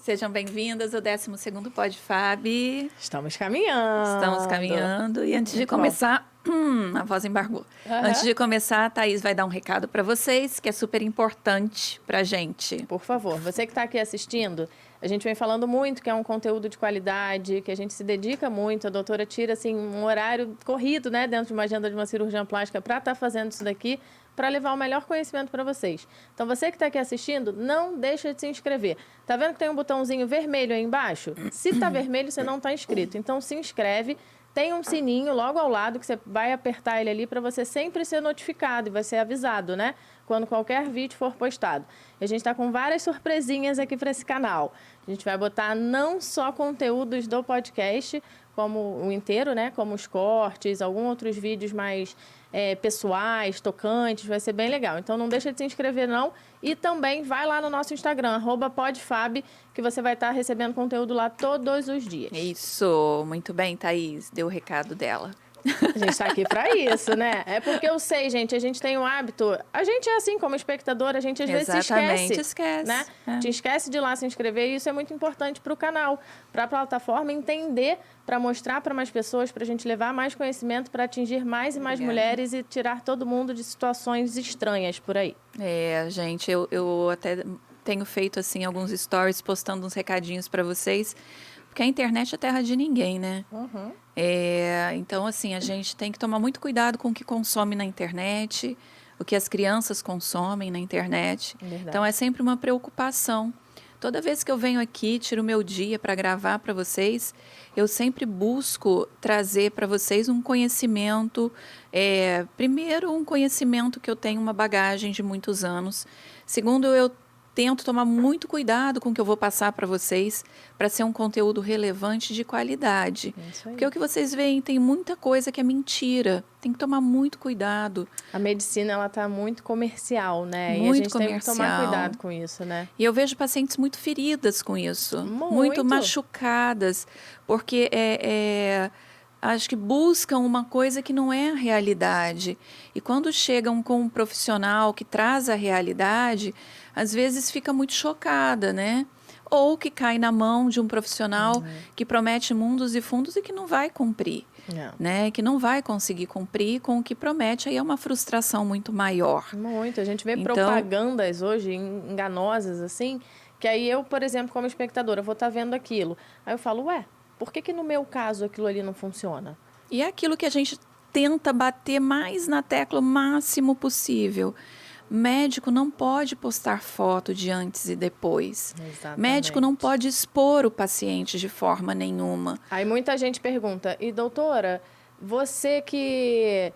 Sejam bem-vindas ao 12º Pod Fab. Estamos caminhando. Estamos caminhando. E antes de começar, a voz embargou. Antes de começar, a Thaís vai dar um recado para vocês, que é super importante para a gente. Por favor, você que está aqui assistindo, a gente vem falando muito que é um conteúdo de qualidade, que a gente se dedica muito. A doutora tira assim, um horário corrido, né, dentro de uma agenda de uma cirurgiã plástica para estar fazendo isso daqui, para levar o melhor conhecimento para vocês. Então, você que está aqui assistindo, não deixa de se inscrever. Tá vendo que tem um botãozinho vermelho aí embaixo? Se está vermelho, você não está inscrito. Então, se inscreve. Tem um sininho logo ao lado que você vai apertar ele ali para você sempre ser notificado e vai ser avisado, né? Quando qualquer vídeo for postado. E a gente está com várias surpresinhas aqui para esse canal. A gente vai botar não só conteúdos do podcast, como o inteiro, né? Como os cortes, alguns outros vídeos mais pessoais, tocantes, vai ser bem legal. Então não deixa de se inscrever não. E também vai lá no nosso Instagram, @podfab, que você vai estar recebendo conteúdo lá todos os dias. Isso, muito bem, Thaís, deu o recado dela. A gente está aqui para isso, né? É porque eu sei, gente, a gente tem um hábito... A gente é assim, como espectador, a gente às vezes se esquece. Né? A gente esquece de ir lá se inscrever e isso é muito importante para o canal, para a plataforma entender, para mostrar para mais pessoas, para a gente levar mais conhecimento, para atingir mais e mais mulheres e tirar todo mundo de situações estranhas por aí. Gente, eu até tenho feito assim alguns stories postando uns recadinhos para vocês, porque a internet é terra de ninguém, né? Uhum. Então, assim, a gente tem que tomar muito cuidado com o que consome na internet, o que as crianças consomem na internet. Verdade. Então, é sempre uma preocupação. Toda vez que eu venho aqui, tiro o meu dia para gravar para vocês, eu sempre busco trazer para vocês um conhecimento. Primeiro, um conhecimento que eu tenho uma bagagem de muitos anos. Segundo, eu tento tomar muito cuidado com o que eu vou passar para vocês, para ser um conteúdo relevante de qualidade. Porque o que vocês veem tem muita coisa que é mentira. Tem que tomar muito cuidado. A medicina, ela tá muito comercial, né? Muito e a gente comercial. tem que tomar cuidado com isso, né? E eu vejo pacientes muito feridas com isso. Muito machucadas. Porque acho que buscam uma coisa que não é a realidade. E quando chegam com um profissional que traz a realidade, às vezes fica muito chocada, né? Ou que cai na mão de um profissional que promete mundos e fundos e que não vai cumprir. Né? Que não vai conseguir cumprir com o que promete. Aí é uma frustração muito maior. Muito. A gente vê propagandas hoje enganosas, assim, que aí eu, por exemplo, como espectadora, vou estar vendo aquilo. Aí eu falo, por que no meu caso aquilo ali não funciona? E é aquilo que a gente tenta bater mais na tecla o máximo possível. Médico não pode postar foto de antes e depois. Exatamente. Médico não pode expor o paciente de forma nenhuma. Aí muita gente pergunta, e doutora, você que...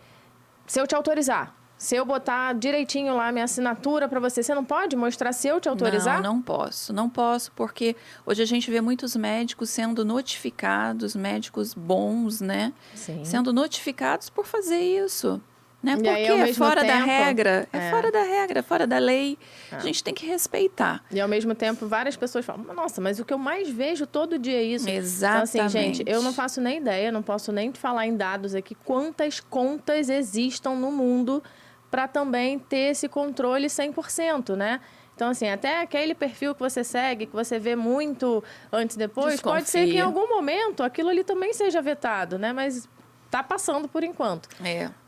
Se eu te autorizar, se eu botar direitinho lá minha assinatura para você, você não pode mostrar se eu te autorizar? Não posso. Não posso, porque hoje a gente vê muitos médicos sendo notificados, médicos bons, né? Sim. Sendo notificados por fazer isso. Né? Porque é fora da regra, fora da regra, fora da lei. A gente tem que respeitar. E ao mesmo tempo, várias pessoas falam, nossa, mas o que eu mais vejo todo dia é isso. Exatamente. Então, assim, gente, eu não faço nem ideia, não posso nem te falar em dados aqui quantas contas existam no mundo para também ter esse controle 100%, né? Então, assim, até aquele perfil que você segue, que você vê muito antes e depois, pode ser que em algum momento aquilo ali também seja vetado, né? Mas tá passando por enquanto.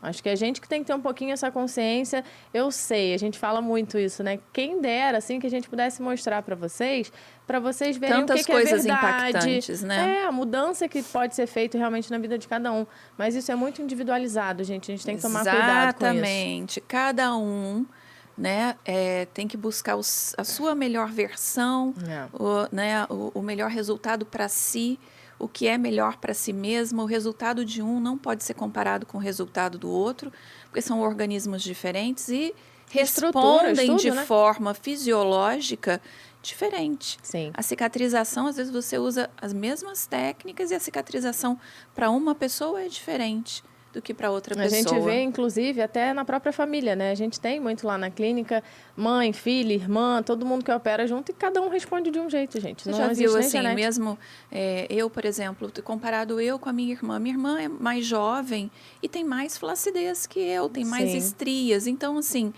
Acho que a gente que tem que ter um pouquinho essa consciência. Eu sei, a gente fala muito isso, né? Quem dera, assim, que a gente pudesse mostrar para vocês verem tantas o que coisas é verdade. impactantes, né? A mudança que pode ser feita realmente na vida de cada um. Mas isso é muito individualizado, gente. A gente tem que tomar cuidado com isso. Exatamente. Cada um, né, tem que buscar a sua melhor versão, o melhor resultado para si. O que é melhor para si mesmo, o resultado de um não pode ser comparado com o resultado do outro, porque são organismos diferentes e respondem de forma fisiológica diferente. Sim. A cicatrização, às vezes você usa as mesmas técnicas e a cicatrização para uma pessoa é diferente do que para outra pessoa. A gente vê, inclusive, até na própria família, né? A gente tem muito lá na clínica, mãe, filha, irmã, todo mundo que opera junto e cada um responde de um jeito, gente. Você já viu, assim, mesmo eu, por exemplo, comparado eu com a minha irmã é mais jovem e tem mais flacidez que eu, tem mais estrias. Então, assim,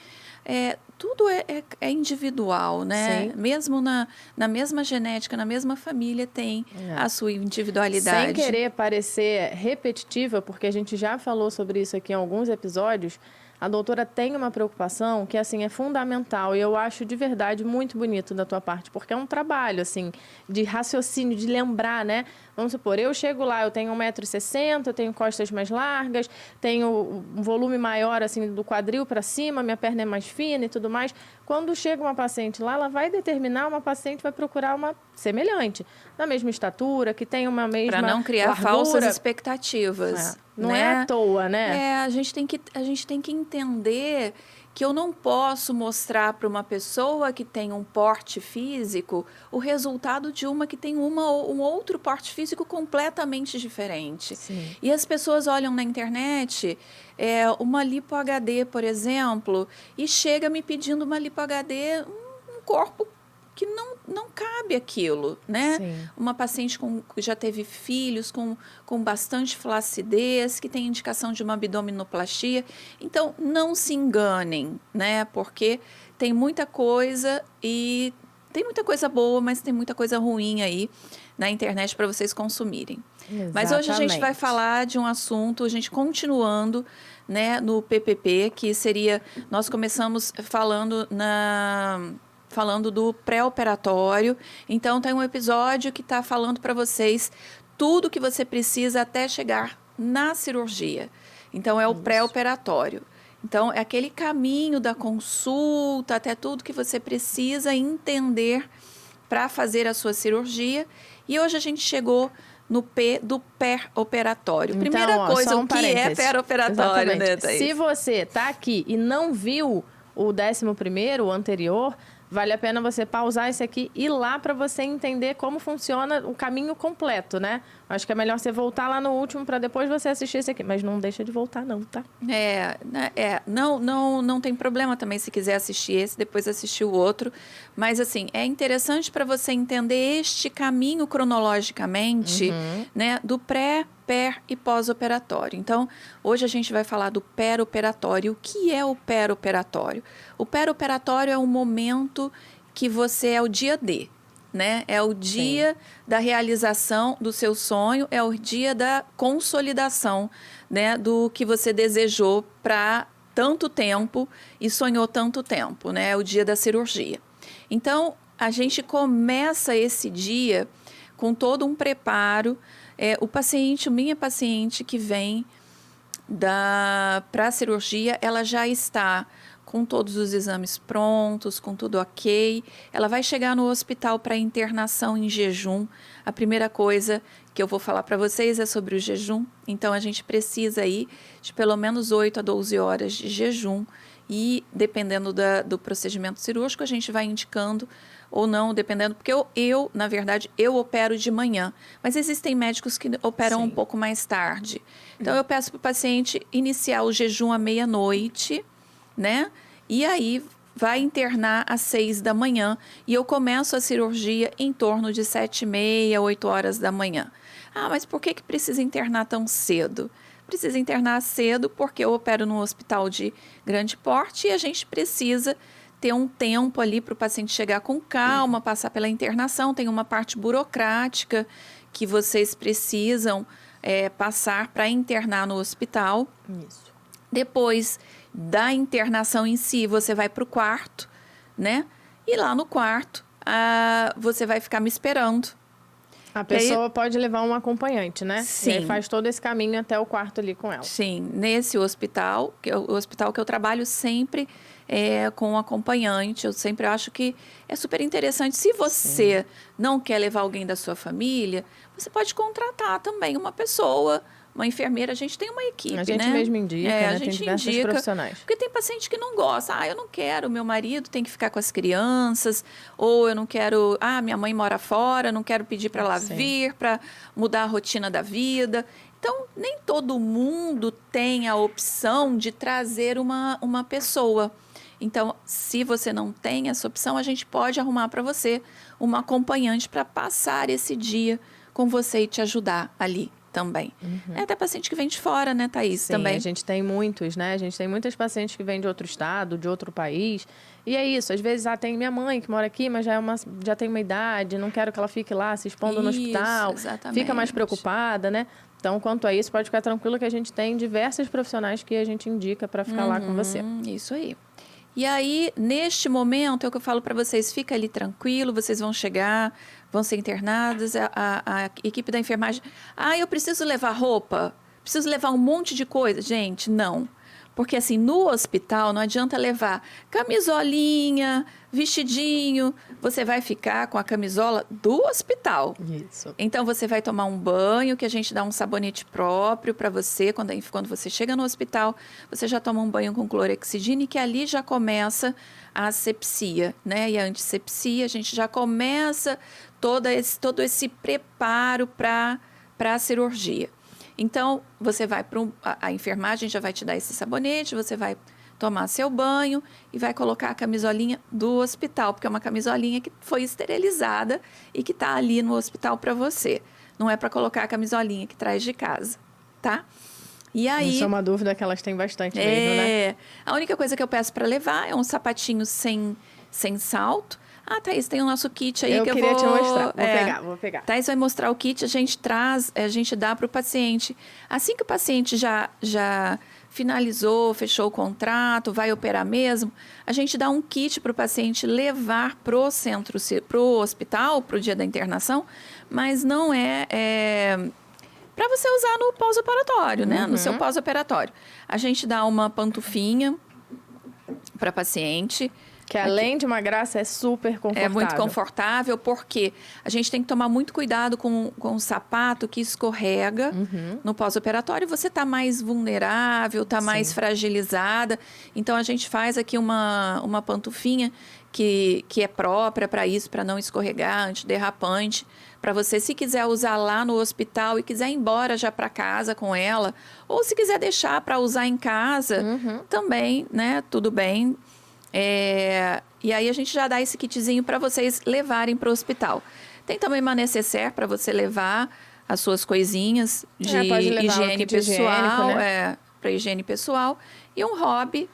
tudo é individual, né? Sim. Mesmo na mesma genética, na mesma família, tem a sua individualidade. Sem querer parecer repetitiva, porque a gente já falou sobre isso aqui em alguns episódios, a doutora tem uma preocupação que, assim, é fundamental e eu acho de verdade muito bonito da tua parte, porque é um trabalho, assim, de raciocínio, de lembrar, né? Vamos supor, eu chego lá, eu tenho 1,60 m, eu tenho costas mais largas, tenho um volume maior, assim, do quadril para cima, minha perna é mais fina e tudo mais. Quando chega uma paciente lá, ela vai determinar, uma paciente vai procurar uma semelhante, da mesma estatura, que tem uma mesma para não criar largura. Falsas expectativas. Não né? é à toa, né? A gente tem que entender que eu não posso mostrar para uma pessoa que tem um porte físico o resultado de uma que tem um outro porte físico completamente diferente. Sim. E as pessoas olham na internet uma lipo HD, por exemplo, e chega me pedindo uma lipo HD, um corpo que não cabe aquilo, né? Sim. Uma paciente que já teve filhos com bastante flacidez, que tem indicação de uma abdominoplastia. Então, não se enganem, né? Porque tem muita coisa e tem muita coisa boa, mas tem muita coisa ruim aí na internet para vocês consumirem. Exatamente. Mas hoje a gente vai falar de um assunto, a gente continuando, né, no PPP, que seria, nós começamos falando do pré-operatório. Então, tem um episódio que está falando para vocês tudo que você precisa até chegar na cirurgia. Então, é o pré-operatório. Então, é aquele caminho da consulta até tudo que você precisa entender para fazer a sua cirurgia. E hoje a gente chegou no P do pré-operatório. Então, Primeira coisa, o que é pré-operatório, né, Thaís? Se você está aqui e não viu o 11º, o anterior, vale a pena você pausar esse aqui e ir lá para você entender como funciona o caminho completo, né? Acho que é melhor você voltar lá no último para depois você assistir esse aqui. Mas não deixa de voltar não, tá? Não tem problema também se quiser assistir esse, depois assistir o outro. Mas, assim, é interessante para você entender este caminho cronologicamente, né? Do pré e pós-operatório. Então, hoje a gente vai falar do pré-operatório. O que é o pré-operatório? O pré-operatório é um momento que você é o dia D, né? É o dia da realização do seu sonho, é o dia da consolidação, né? Do que você desejou para tanto tempo e sonhou tanto tempo, né? É o dia da cirurgia. Então, a gente começa esse dia com todo um preparo. Minha paciente que vem para a cirurgia, ela já está com todos os exames prontos, com tudo ok. Ela vai chegar no hospital para internação em jejum. A primeira coisa que eu vou falar para vocês é sobre o jejum. Então, a gente precisa aí de pelo menos 8 a 12 horas de jejum. E, dependendo do procedimento cirúrgico, a gente vai indicando ou não, dependendo, porque na verdade, eu opero de manhã, mas existem médicos que operam um pouco mais tarde. Então, eu peço para o paciente iniciar o jejum à meia-noite, né? E aí, vai internar às 6 da manhã e eu começo a cirurgia em torno de 7h30, 8 horas da manhã. Ah, mas por que precisa internar tão cedo? Precisa internar cedo porque eu opero num hospital de grande porte e a gente precisa ter um tempo ali para o paciente chegar com calma, passar pela internação. Tem uma parte burocrática que vocês precisam passar para internar no hospital. Isso. Depois da internação em si, você vai para o quarto, né? E lá no quarto, você vai ficar me esperando. A pessoa pode levar um acompanhante, né? Sim. E aí faz todo esse caminho até o quarto ali com ela. Sim, nesse hospital, o hospital que eu trabalho sempre com acompanhante. Eu sempre acho que é super interessante. Se você não quer levar alguém da sua família, você pode contratar também uma pessoa, uma enfermeira. A gente tem uma equipe, né? A gente mesmo indica, né? A gente tem diversos indica, profissionais. porque tem paciente que não gosta. Eu não quero, meu marido tem que ficar com as crianças, ou eu não quero, minha mãe mora fora, não quero pedir para ela vir, para mudar a rotina da vida. Então, nem todo mundo tem a opção de trazer uma pessoa. Então, se você não tem essa opção, a gente pode arrumar para você uma acompanhante para passar esse dia com você e te ajudar ali, também. É até paciente que vem de fora, né, Thaís? Sim, também. A gente tem muitos, né? A gente tem muitas pacientes que vêm de outro estado, de outro país. E é isso, às vezes tem minha mãe que mora aqui, mas já tem uma idade, não quero que ela fique lá se expondo no hospital. Exatamente. Fica mais preocupada, né? Então, quanto a isso, pode ficar tranquilo que a gente tem diversos profissionais que a gente indica para ficar lá com você. Isso aí. E aí, neste momento, é o que eu falo para vocês, fica ali tranquilo, vocês vão chegar, vão ser internados, a equipe da enfermagem, eu preciso levar roupa, preciso levar um monte de coisa. Gente, não. Porque assim, no hospital não adianta levar camisolinha, vestidinho, você vai ficar com a camisola do hospital. Isso. Então, você vai tomar um banho, que a gente dá um sabonete próprio para você. Quando você chega no hospital, você já toma um banho com clorexidina, que ali já começa a asepsia, né? E a antisepsia, a gente já começa todo esse preparo para a cirurgia. Então, você vai para a enfermagem já vai te dar esse sabonete, você vai tomar seu banho e vai colocar a camisolinha do hospital, porque é uma camisolinha que foi esterilizada e que está ali no hospital para você. Não é para colocar a camisolinha que traz de casa, tá? E aí, isso é uma dúvida que elas têm bastante mesmo, né? A única coisa que eu peço para levar é um sapatinho sem salto. Thaís, tem o nosso kit aí que eu queria te mostrar. Vou pegar. Thaís vai mostrar o kit, a gente dá para o paciente. Assim que o paciente já finalizou, fechou o contrato, vai operar mesmo, a gente dá um kit para o paciente levar para o hospital, para o dia da internação, mas não é para você usar no pós-operatório, né? No seu pós-operatório. A gente dá uma pantufinha para paciente. Que além de uma graça, é super confortável. É muito confortável, porque a gente tem que tomar muito cuidado com o sapato que escorrega no pós-operatório. Você está mais vulnerável, está mais fragilizada. Então, a gente faz aqui uma pantufinha que é própria para isso, para não escorregar, antiderrapante. Para você, se quiser usar lá no hospital e quiser ir embora já para casa com ela, ou se quiser deixar para usar em casa, também, né? Tudo bem. E aí a gente já dá esse kitzinho para vocês levarem para o hospital. Tem também uma necessaire para você levar as suas coisinhas de higiene pessoal, né? Para higiene pessoal, e um hobby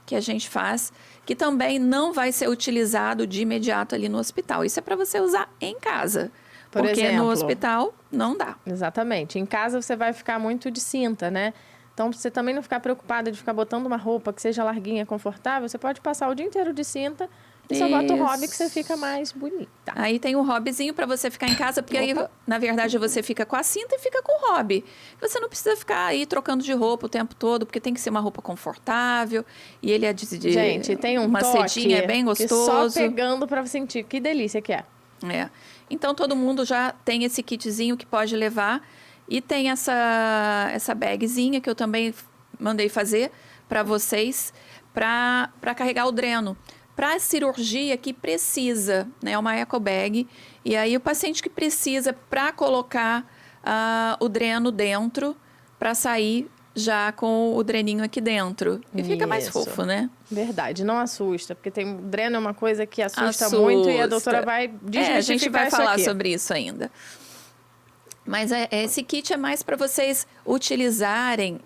que a gente faz, que também não vai ser utilizado de imediato ali no hospital. Isso é para você usar em casa. Porque no hospital não dá. Exatamente. Em casa você vai ficar muito de cinta, né? Então, pra você também não ficar preocupada de ficar botando uma roupa que seja larguinha, confortável, você pode passar o dia inteiro de cinta e só bota o hobby que você fica mais bonita. Aí tem um hobbyzinho para você ficar em casa, porque aí, na verdade, você fica com a cinta e fica com o hobby. Você não precisa ficar aí trocando de roupa o tempo todo, porque tem que ser uma roupa confortável. E ele é Gente, tem uma sedinha, é bem gostoso. Só pegando para sentir que delícia que é. Então, todo mundo já tem esse kitzinho que pode levar. E tem essa bagzinha que eu também mandei fazer para vocês, para carregar o dreno. Para a cirurgia que precisa, né? É uma eco bag. E aí o paciente que precisa para colocar o dreno dentro, para sair já com o dreninho aqui dentro. E fica mais fofo, né? Verdade, não assusta, porque o dreno é uma coisa que assusta muito e a doutora vai desmistificar a gente vai falar aqui sobre isso ainda. Mas esse kit é mais para vocês utilizarem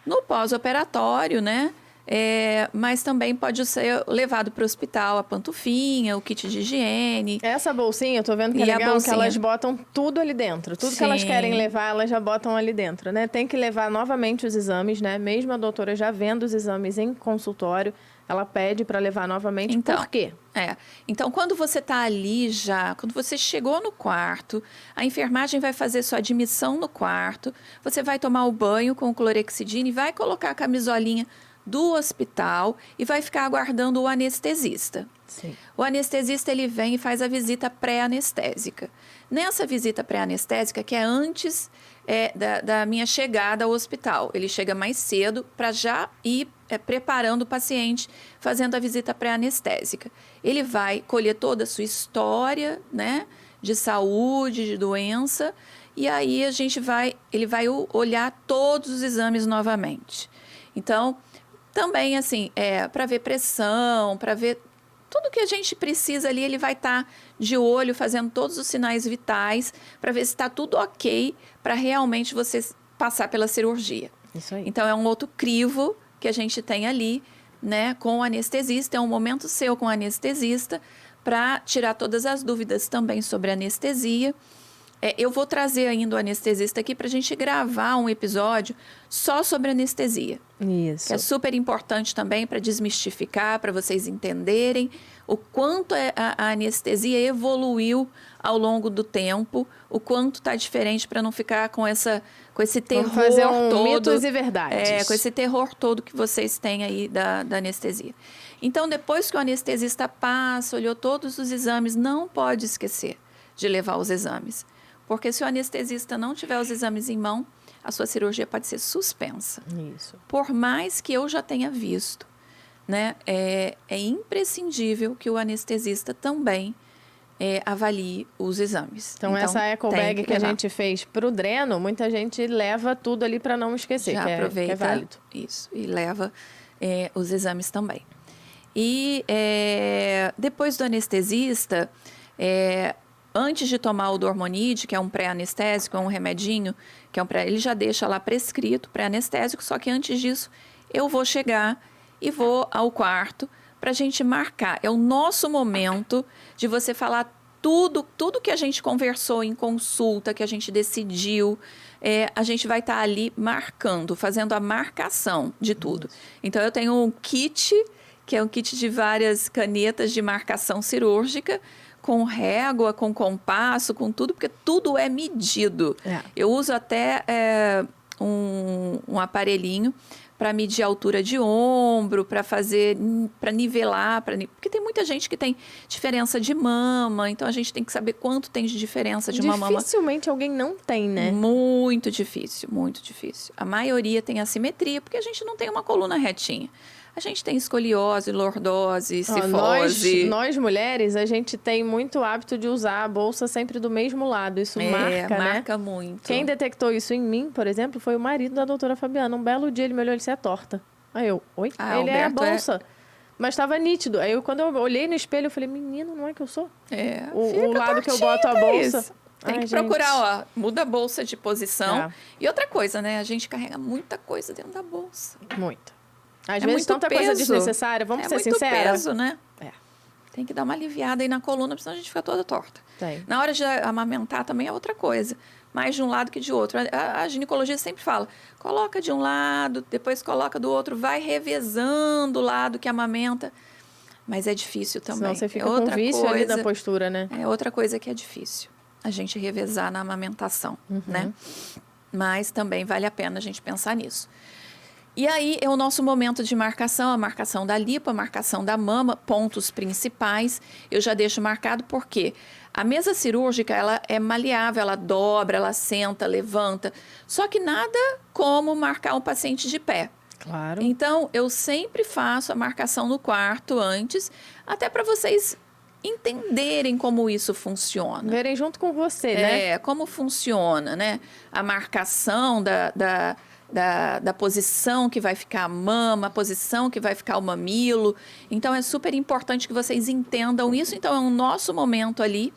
no pós-operatório, né? Mas também pode ser levado para o hospital, a pantufinha, o kit de higiene. Essa bolsinha, eu tô vendo que é legal, que elas botam tudo ali dentro. Tudo que elas querem levar, elas já botam ali dentro, né? Tem que levar novamente os exames, né? Mesmo a doutora já vendo os exames em consultório, ela pede para levar novamente. Então, por quê? Então, quando você está ali quando você chegou no quarto, a enfermagem vai fazer sua admissão no quarto, você vai tomar o banho com o clorexidina e vai colocar a camisolinha do hospital e vai ficar aguardando o anestesista. Sim. O anestesista, ele vem e faz a visita pré-anestésica. Nessa visita pré-anestésica, que é antes da minha chegada ao hospital, ele chega mais cedo para já ir preparando o paciente, fazendo a visita pré-anestésica. Ele vai colher toda a sua história, né, de saúde, de doença, e aí ele vai olhar todos os exames novamente. Então, também, assim, para ver pressão, para ver Tudo que a gente precisa ali, ele vai estar de olho, fazendo todos os sinais vitais, para ver se está tudo ok, para realmente você passar pela cirurgia. Isso aí. Então, é um outro crivo que a gente tem ali, né, com o anestesista. É um momento seu com o anestesista, para tirar todas as dúvidas também sobre anestesia. Eu vou trazer ainda o anestesista aqui para a gente gravar um episódio só sobre anestesia. Isso. Que é super importante também para desmistificar, para vocês entenderem o quanto a anestesia evoluiu ao longo do tempo, o quanto está diferente, para não ficar com esse terror Vamos fazer todo. mitos e verdades. Com esse terror todo que vocês têm aí da anestesia. Então, depois que o anestesista passa, olhou todos os exames, não pode esquecer de levar os exames. Porque se o anestesista não tiver os exames em mão, a sua cirurgia pode ser suspensa. Isso. Por mais que eu já tenha visto, né? É imprescindível que o anestesista também avalie os exames. Então essa eco bag que a gente fez para o dreno, muita gente leva tudo ali para não esquecer, já aproveita, que é válido. Isso, e leva os exames também. E depois do anestesista, antes de tomar o Dormonide, que é um pré-anestésico, é um remedinho, que é ele já deixa lá prescrito, pré-anestésico, só que antes disso eu vou chegar e vou ao quarto para a gente marcar. É o nosso momento de você falar tudo que a gente conversou em consulta, que a gente decidiu, a gente vai estar ali marcando, fazendo a marcação de tudo. Então, eu tenho um kit, que é um kit de várias canetas de marcação cirúrgica, com régua, com compasso, com tudo, porque tudo é medido. Eu uso até um aparelhinho para medir a altura de ombro, para nivelar, porque tem muita gente que tem diferença de mama, então a gente tem que saber quanto tem de diferença de uma mama. Dificilmente alguém não tem, né? Muito difícil, muito difícil. A maioria tem assimetria, porque a gente não tem uma coluna retinha. A gente tem escoliose, lordose, cifose. Nós mulheres, a gente tem muito hábito de usar a bolsa sempre do mesmo lado. Isso marca, né? Marca muito. Quem detectou isso em mim, por exemplo, foi o marido da doutora Fabiana. Um belo dia ele me olhou e disse, é torta. Aí eu, oi? Ele é a bolsa. Mas estava nítido. Aí quando eu olhei no espelho, eu falei, menina, não é que eu sou? O lado que eu boto a bolsa. Tem que procurar, muda a bolsa de posição. E outra coisa, né? A gente carrega muita coisa dentro da bolsa. Muita. Às vezes tanta coisa desnecessária, vamos ser sinceros. É muito peso, né? Tem que dar uma aliviada aí na coluna, senão a gente fica toda torta. Na hora de amamentar também é outra coisa. Mais de um lado que de outro. A ginecologista sempre fala, coloca de um lado, depois coloca do outro, vai revezando o lado que amamenta. Mas é difícil também. Senão você fica com vício ali da postura, né? É outra coisa que é difícil. A gente revezar na amamentação, né? Mas também vale a pena a gente pensar nisso. E aí é o nosso momento de marcação, a marcação da lipo, a marcação da mama, pontos principais. Eu já deixo marcado porque a mesa cirúrgica, ela é maleável, ela dobra, ela senta, levanta. Só que nada como marcar um paciente de pé. Claro. Então, eu sempre faço a marcação no quarto antes, até para vocês entenderem como isso funciona. Verem junto com você, né? Como funciona, né? A marcação da posição que vai ficar a mama, a posição que vai ficar o mamilo. Então, é super importante que vocês entendam isso. Então, é o nosso momento ali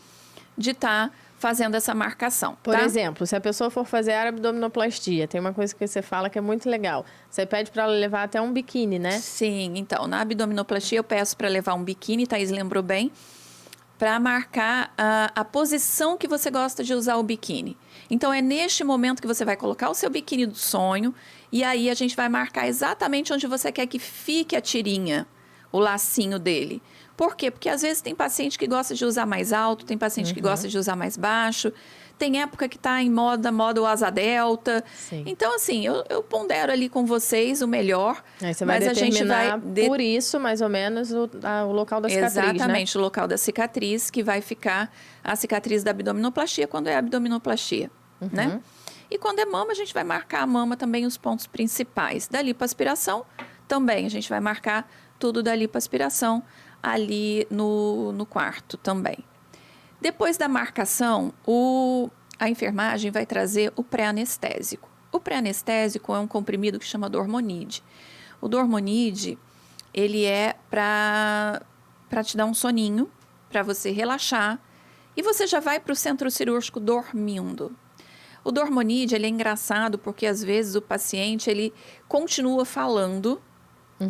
de estar fazendo essa marcação. Por exemplo, se a pessoa for fazer abdominoplastia, tem uma coisa que você fala que é muito legal. Você pede para ela levar até um biquíni, né? Sim, então, na abdominoplastia eu peço para levar um biquíni, Thaís lembrou bem, para marcar a posição que você gosta de usar o biquíni. Então, é neste momento que você vai colocar o seu biquíni do sonho e aí a gente vai marcar exatamente onde você quer que fique a tirinha, o lacinho dele. Por quê? Porque às vezes tem paciente que gosta de usar mais alto, tem paciente que gosta de usar mais baixo, tem época que está em moda o asa delta. Sim. Então, assim, eu pondero ali com vocês o melhor. Aí você vai determinar por isso, mais ou menos, o local da cicatriz, exatamente, né? O local da cicatriz, que vai ficar a cicatriz da abdominoplastia, quando é abdominoplastia, né? E quando é mama, a gente vai marcar a mama também, os pontos principais. Da lipoaspiração, também, a gente vai marcar tudo da lipoaspiração ali no quarto também. Depois da marcação, a enfermagem vai trazer o pré-anestésico. O pré-anestésico é um comprimido que chama Dormonide. O Dormonide, ele é para para te dar um soninho, para você relaxar, e você já vai para o centro cirúrgico dormindo. O Dormonide, ele é engraçado porque às vezes o paciente, ele continua falando,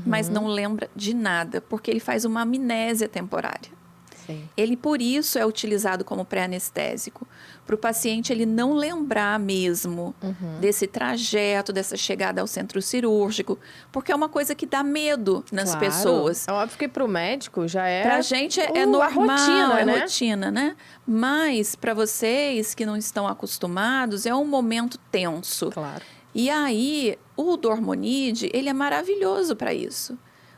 mas não lembra de nada, porque ele faz uma amnésia temporária. Sim. Ele, por isso, é utilizado como pré-anestésico, para o paciente ele não lembrar mesmo desse trajeto, dessa chegada ao centro cirúrgico, porque é uma coisa que dá medo nas pessoas. É óbvio que para o médico já é... Para a gente é normal, rotina, né? rotina, né? Mas para vocês que não estão acostumados, é um momento tenso. Claro. E aí, o Dormonide, ele é maravilhoso para isso.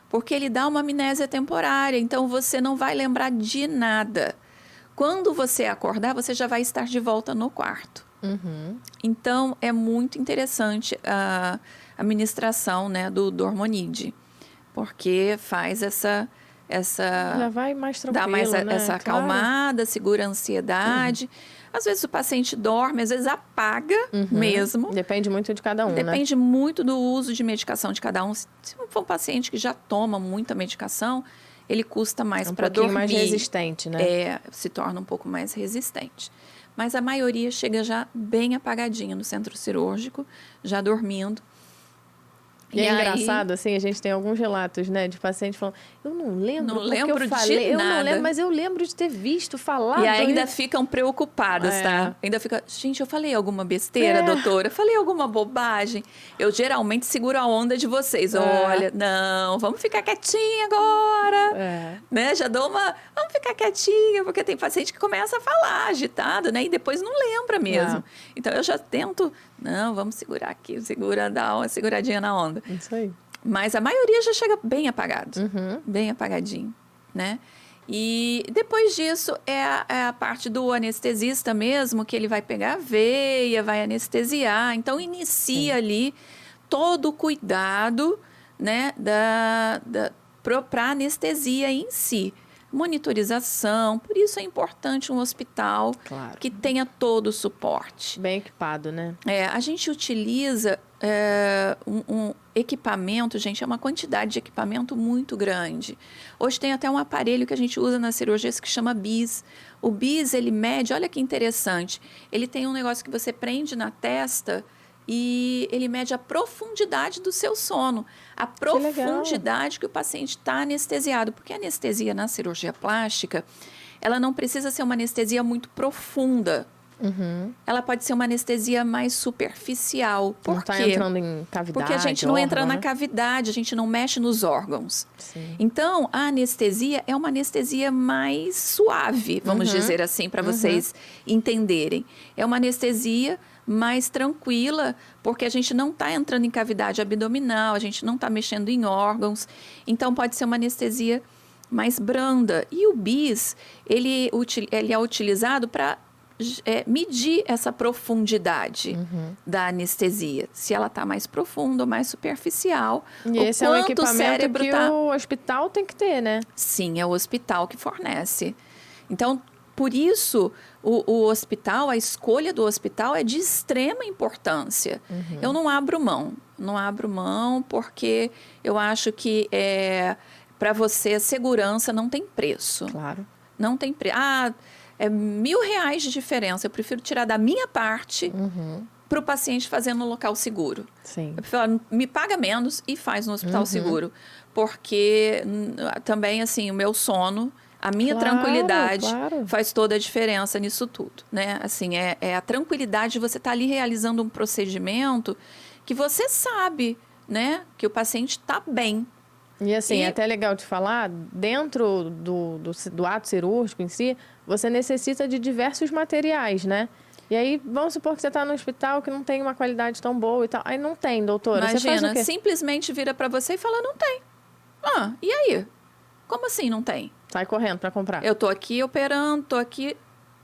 Porque ele dá uma amnésia temporária, então você não vai lembrar de nada. Quando você acordar, você já vai estar de volta no quarto. Então, é muito interessante a administração, né, do Dormonide, porque faz essa já vai mais tranquilo, dá mais né? essa acalmada, segura a ansiedade. Às vezes o paciente dorme, às vezes apaga mesmo. Depende muito de cada um, Depende muito do uso de medicação de cada um. Se for um paciente que já toma muita medicação, ele custa mais para dormir. Um pouquinho mais resistente, né? Se torna um pouco mais resistente. Mas a maioria chega já bem apagadinha no centro cirúrgico, já dormindo. E é engraçado, assim, a gente tem alguns relatos, né, de pacientes falando, eu não lembro porque eu falei, eu não lembro, mas eu lembro de ter visto, falado. E ainda ficam preocupadas, tá? Ainda fica, gente, eu falei alguma besteira, doutora? Falei alguma bobagem? Eu geralmente seguro a onda de vocês. Olha, não, vamos ficar quietinha agora. Né? Já dou uma, vamos ficar quietinha, porque tem paciente que começa a falar agitado, né? E depois não lembra mesmo. Então, eu já tento, não, vamos segurar aqui, dá uma seguradinha na onda. Isso aí. Mas a maioria já chega bem apagado, bem apagadinho, né? E depois disso é a parte do anestesista mesmo, que ele vai pegar a veia, vai anestesiar. Então, inicia ali todo o cuidado, né, para a anestesia em si. Monitorização, por isso é importante um hospital que tenha todo o suporte. Bem equipado, né? A gente utiliza um equipamento, gente, é uma quantidade de equipamento muito grande. Hoje tem até um aparelho que a gente usa nas cirurgias que chama BIS. O BIS, ele mede, olha que interessante, ele tem um negócio que você prende na testa e ele mede a profundidade do seu sono, a profundidade que o paciente está anestesiado, porque a anestesia na cirurgia plástica, ela não precisa ser uma anestesia muito profunda. Ela pode ser uma anestesia mais superficial. Por quê? Não está entrando em cavidade. Porque a gente não entra na cavidade, a gente não mexe nos órgãos. Sim. Então, a anestesia é uma anestesia mais suave, vamos dizer assim, para vocês entenderem. É uma anestesia mais tranquila, porque a gente não está entrando em cavidade abdominal, a gente não está mexendo em órgãos. Então, pode ser uma anestesia mais branda. E o BIS, ele é utilizado para medir essa profundidade da anestesia. Se ela está mais profunda ou mais superficial. E esse é um equipamento que o hospital tem que ter, né? Sim, é o hospital que fornece. Então, por isso, o hospital, a escolha do hospital é de extrema importância. Eu não abro mão, porque eu acho que para você a segurança não tem preço. Claro. Não tem preço. É R$1.000 de diferença. Eu prefiro tirar da minha parte para o paciente fazer no local seguro. Sim. Eu prefiro, me paga menos e faz no hospital seguro. Porque também, assim, o meu sono, a minha tranquilidade faz toda a diferença nisso tudo, né? Assim, é a tranquilidade de você estar ali realizando um procedimento que você sabe, né? Que o paciente está bem. E assim, é até legal de falar, dentro do ato cirúrgico em si, você necessita de diversos materiais, né? E aí, vamos supor que você está no hospital que não tem uma qualidade tão boa e tal. Aí não tem, doutora. Imagina, você faz o quê? simplesmente vira para você e fala, não tem. E aí? Como assim não tem? Sai correndo para comprar. Eu tô aqui operando, tô aqui,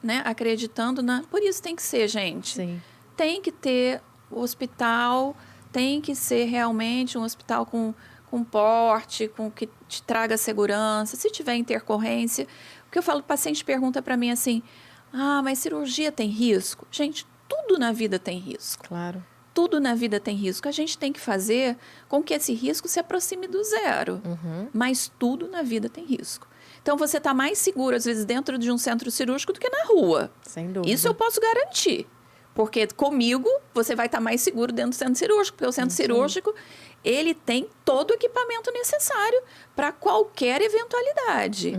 né, acreditando na... Por isso tem que ser, gente. Sim. Tem que ter o hospital, tem que ser realmente um hospital com porte, com que te traga segurança. Se tiver intercorrência, o que eu falo, o paciente pergunta para mim assim, mas cirurgia tem risco? Gente, tudo na vida tem risco. Claro. Tudo na vida tem risco. A gente tem que fazer com que esse risco se aproxime do zero. Mas tudo na vida tem risco. Então, você está mais seguro, às vezes, dentro de um centro cirúrgico do que na rua. Sem dúvida. Isso eu posso garantir. Porque comigo, você vai estar mais seguro dentro do centro cirúrgico. Porque o centro cirúrgico, ele tem todo o equipamento necessário para qualquer eventualidade.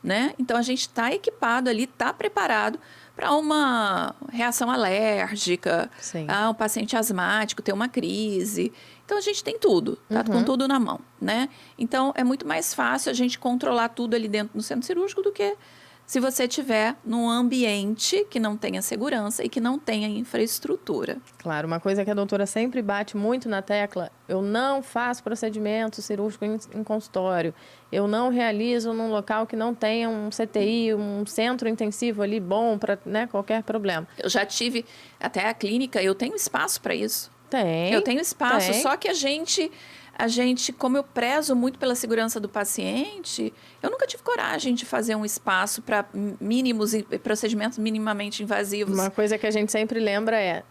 Né? Então, a gente está equipado ali, está preparado para uma reação alérgica, um paciente asmático ter uma crise. Então, a gente tem tudo, tá com tudo na mão, né? Então, é muito mais fácil a gente controlar tudo ali dentro do centro cirúrgico do que se você estiver num ambiente que não tenha segurança e que não tenha infraestrutura. Claro, uma coisa que a doutora sempre bate muito na tecla, eu não faço procedimento cirúrgico em consultório, eu não realizo num local que não tenha um CTI, um centro intensivo ali bom para, né, qualquer problema. Eu já tive, até a clínica, eu tenho espaço para isso. Tem. Eu tenho espaço, só que a gente, como eu prezo muito pela segurança do paciente, eu nunca tive coragem de fazer um espaço para procedimentos minimamente invasivos. Uma coisa que a gente sempre lembra é...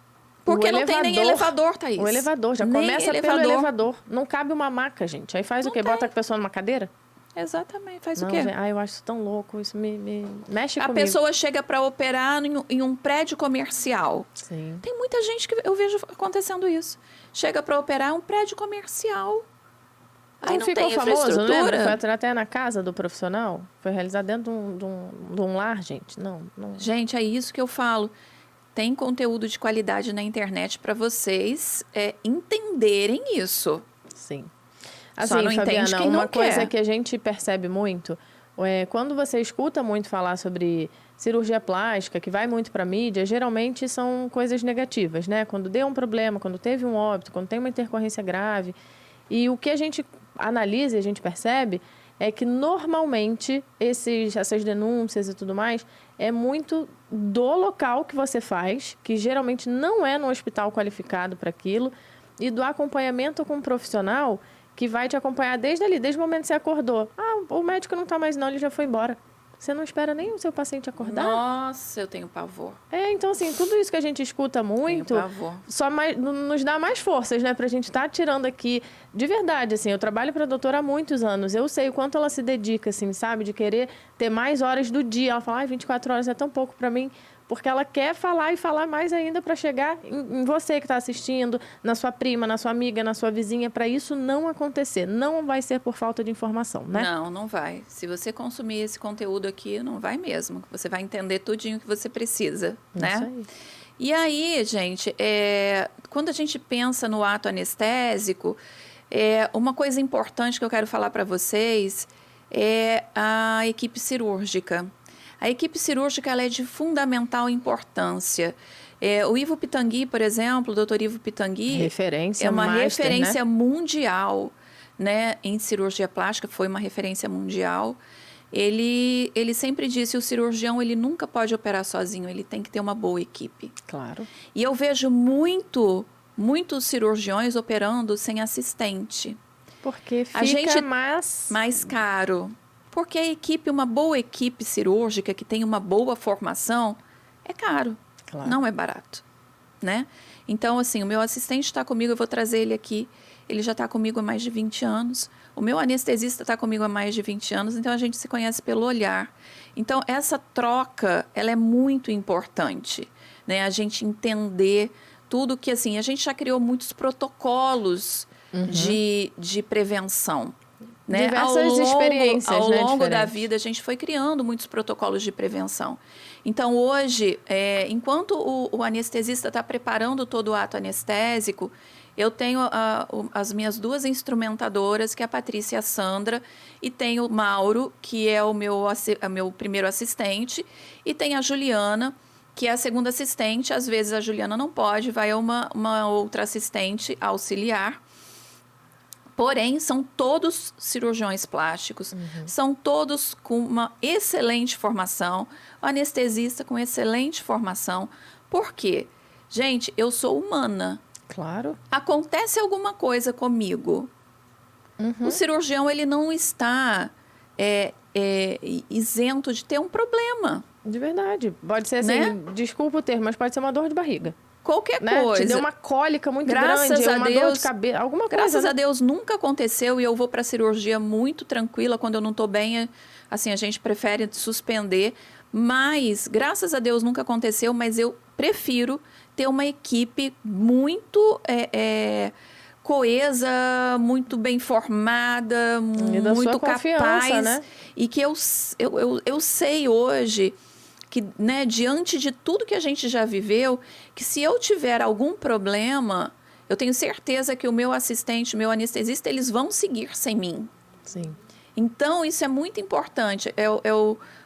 Porque não tem nem elevador, Thaís. O elevador, já começa pelo elevador. Não cabe uma maca, gente. Aí faz o quê? Bota a pessoa numa cadeira? Exatamente. Faz o quê? Eu acho isso tão louco. Isso me mexe comigo. A pessoa chega para operar em um prédio comercial. Sim. Tem muita gente que eu vejo acontecendo isso. Chega para operar um prédio comercial. Aí não ficou tem famoso, infraestrutura. Lembra? Foi até na casa do profissional. Foi realizado dentro de um lar, gente. Não. Gente, é isso que eu falo. Tem conteúdo de qualidade na internet para vocês entenderem isso. Sim. Só não entende quem não uma coisa quer. que a gente percebe muito quando você escuta muito falar sobre cirurgia plástica, que vai muito para a mídia, geralmente são coisas negativas, né? Quando deu um problema, quando teve um óbito, quando tem uma intercorrência grave. E o que a gente analisa e a gente percebe é que normalmente essas denúncias e tudo mais é muito do local que você faz, que geralmente não é no hospital qualificado para aquilo, e do acompanhamento com um profissional que vai te acompanhar desde o momento que você acordou. O médico não está mais não, ele já foi embora. Você não espera nem o seu paciente acordar? Nossa, eu tenho pavor. Então, assim, tudo isso que a gente escuta muito, só nos dá mais forças, né? Pra gente estar tirando aqui. De verdade, assim, eu trabalho pra doutora há muitos anos. Eu sei o quanto ela se dedica, assim, sabe? De querer ter mais horas do dia. Ela fala, 24 horas é tão pouco pra mim. Porque ela quer falar e falar mais ainda para chegar em você que está assistindo, na sua prima, na sua amiga, na sua vizinha, para isso não acontecer. Não vai ser por falta de informação, né? Não vai. Se você consumir esse conteúdo aqui, não vai mesmo. Você vai entender tudinho que você precisa, né? Isso aí. E aí, gente, quando a gente pensa no ato anestésico, uma coisa importante que eu quero falar para vocês é a equipe cirúrgica. A equipe cirúrgica ela é de fundamental importância. O Ivo Pitangui, por exemplo, o doutor Ivo Pitangui... Referência é uma master, referência né? mundial, né, em cirurgia plástica, foi uma referência mundial. Ele sempre disse, o cirurgião ele nunca pode operar sozinho, ele tem que ter uma boa equipe. Claro. E eu vejo muitos cirurgiões operando sem assistente. Porque fica mais caro. Porque a equipe, uma boa equipe cirúrgica que tem uma boa formação, é caro, não é barato, né? Então, assim, o meu assistente está comigo, eu vou trazer ele aqui, ele já está comigo há mais de 20 anos, o meu anestesista está comigo há mais de 20 anos, então a gente se conhece pelo olhar. Então, essa troca, ela é muito importante, né? A gente entender tudo que, assim, a gente já criou muitos protocolos de prevenção. Né? Diversas experiências, ao né, longo da diferentes. vida, a gente foi criando muitos protocolos de prevenção. Então, hoje, enquanto o anestesista está preparando todo o ato anestésico, eu tenho as minhas duas instrumentadoras, que é a Patrícia e a Sandra, e tenho o Mauro, que é o meu primeiro assistente, e tem a Juliana, que é a segunda assistente. Às vezes a Juliana não pode, vai uma outra assistente auxiliar. Porém, são todos cirurgiões plásticos, são todos com uma excelente formação, o anestesista com excelente formação. Por quê? Gente, eu sou humana. Claro. Acontece alguma coisa comigo. O cirurgião ele não está isento de ter um problema. De verdade. Pode ser assim, né? Desculpa o termo, mas pode ser uma dor de barriga. Qualquer né? coisa. Te deu uma cólica muito Graças grande, a uma Deus, dor de cabeça, alguma coisa. Graças né? a Deus nunca aconteceu e eu vou para a cirurgia muito tranquila. Quando eu não estou bem, assim, a gente prefere suspender. Mas, graças a Deus nunca aconteceu, mas eu prefiro ter uma equipe muito coesa, muito bem formada, muito capaz. Né? E que eu sei hoje que, né, diante de tudo que a gente já viveu, que se eu tiver algum problema, eu tenho certeza que o meu assistente, meu anestesista, eles vão seguir sem mim. Sim. Então, isso é muito importante.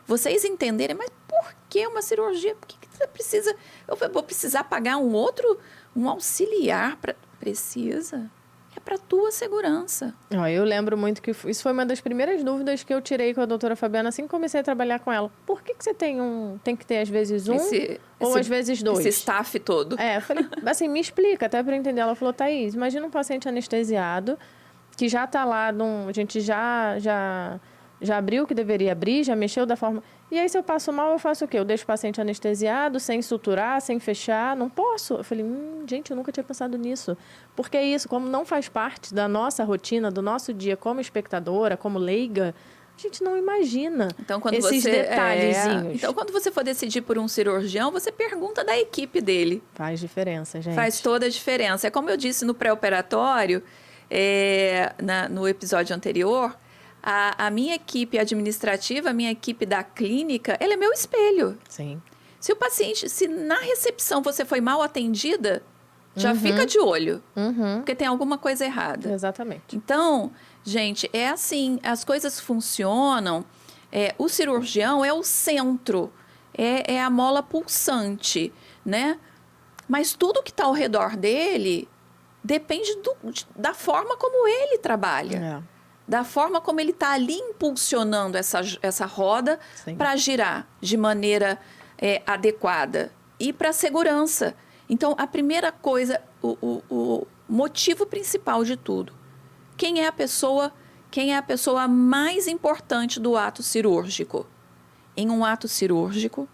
Vocês entenderem, mas por que uma cirurgia? Por que você precisa? Eu vou precisar pagar um auxiliar? Precisa. É para a tua segurança. Eu lembro muito que isso foi uma das primeiras dúvidas que eu tirei com a doutora Fabiana assim que comecei a trabalhar com ela. Por que você tem que ter às vezes às vezes 2? Esse staff todo. Eu falei, assim, me explica, até para entender. Ela falou, Thaís, imagina um paciente anestesiado que já está lá, a gente já abriu o que deveria abrir, já mexeu da forma... E aí, se eu passo mal, eu faço o quê? Eu deixo o paciente anestesiado, sem suturar, sem fechar? Não posso. Eu falei, gente, eu nunca tinha pensado nisso. Porque isso, como não faz parte da nossa rotina, do nosso dia como espectadora, como leiga, a gente não imagina esses detalhezinhos. Então, quando você for decidir por um cirurgião, você pergunta da equipe dele. Faz diferença, gente. Faz toda a diferença. É como eu disse no pré-operatório, no episódio anterior... A minha equipe administrativa, a minha equipe da clínica, ela é meu espelho. Sim. Se na recepção você foi mal atendida, já fica de olho. Porque tem alguma coisa errada. Exatamente. Então, gente, é assim, as coisas funcionam. O cirurgião é o centro, é a mola pulsante, né? Mas tudo que está ao redor dele depende da forma como ele trabalha. Da forma como ele está ali impulsionando essa roda para girar de maneira adequada e para segurança. Então, a primeira coisa, o motivo principal de tudo, quem é a pessoa mais importante do ato cirúrgico? Em um ato cirúrgico,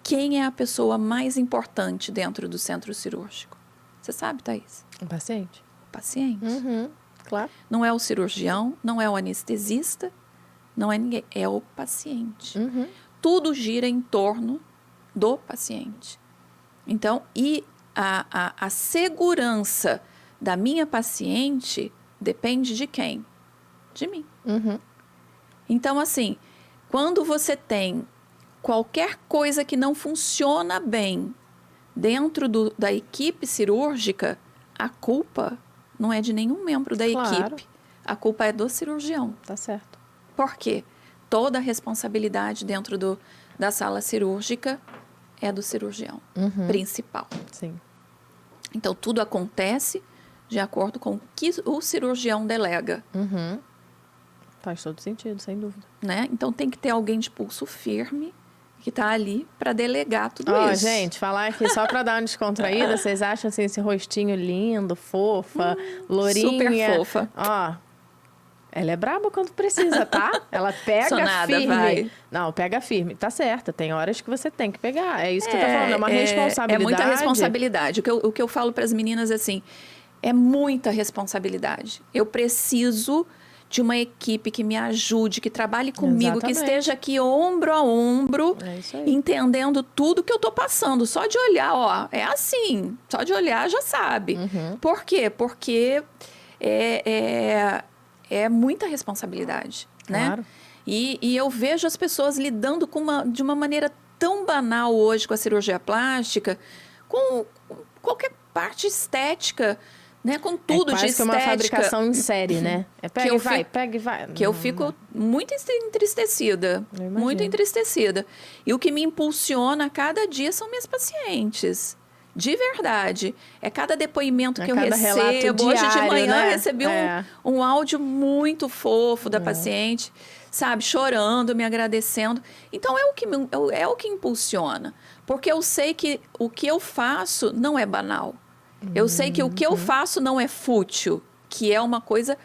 quem é a pessoa mais importante dentro do centro cirúrgico? Você sabe, Thaís? O paciente. O paciente. Claro. Não é o cirurgião, não é o anestesista, não é ninguém, é o paciente. Tudo gira em torno do paciente. Então, e a segurança da minha paciente depende de quem? De mim. Então, assim, quando você tem qualquer coisa que não funciona bem dentro da equipe cirúrgica, a culpa não é de nenhum membro da equipe. A culpa é do cirurgião. Tá certo. Por quê? Toda a responsabilidade dentro da sala cirúrgica é do cirurgião principal. Sim. Então, tudo acontece de acordo com o que o cirurgião delega. Faz todo sentido, sem dúvida. Né? Então, tem que ter alguém de pulso firme que está ali para delegar tudo isso. Gente, falar aqui só para dar uma descontraída, vocês acham assim, esse rostinho lindo, fofa, lourinha? Super fofa. Ela é braba quando precisa, tá? Ela pega firme. Vai. Não, pega firme. Tá certa, tem horas que você tem que pegar. É isso que eu tô falando, é uma responsabilidade. É muita responsabilidade. O que eu falo para as meninas assim, é muita responsabilidade. Eu preciso de uma equipe que me ajude, que trabalhe comigo, que esteja aqui ombro a ombro, entendendo tudo que eu estou passando. Só de olhar, é assim. Só de olhar já sabe. Por quê? Porque é muita responsabilidade, claro. Né? E eu vejo as pessoas lidando de uma maneira tão banal hoje com a cirurgia plástica, com qualquer parte estética, né? Com tudo de estética. Que uma fabricação em série, né? Pega e vai. Que eu fico muito entristecida. Muito entristecida. E o que me impulsiona a cada dia são minhas pacientes. De verdade. É cada depoimento que eu recebo. Hoje de manhã eu recebi um áudio muito fofo da paciente, sabe? Chorando, me agradecendo. Então, é o que impulsiona. Porque eu sei que o que eu faço não é banal. Eu sei que o que eu faço não é fútil, que é uma coisa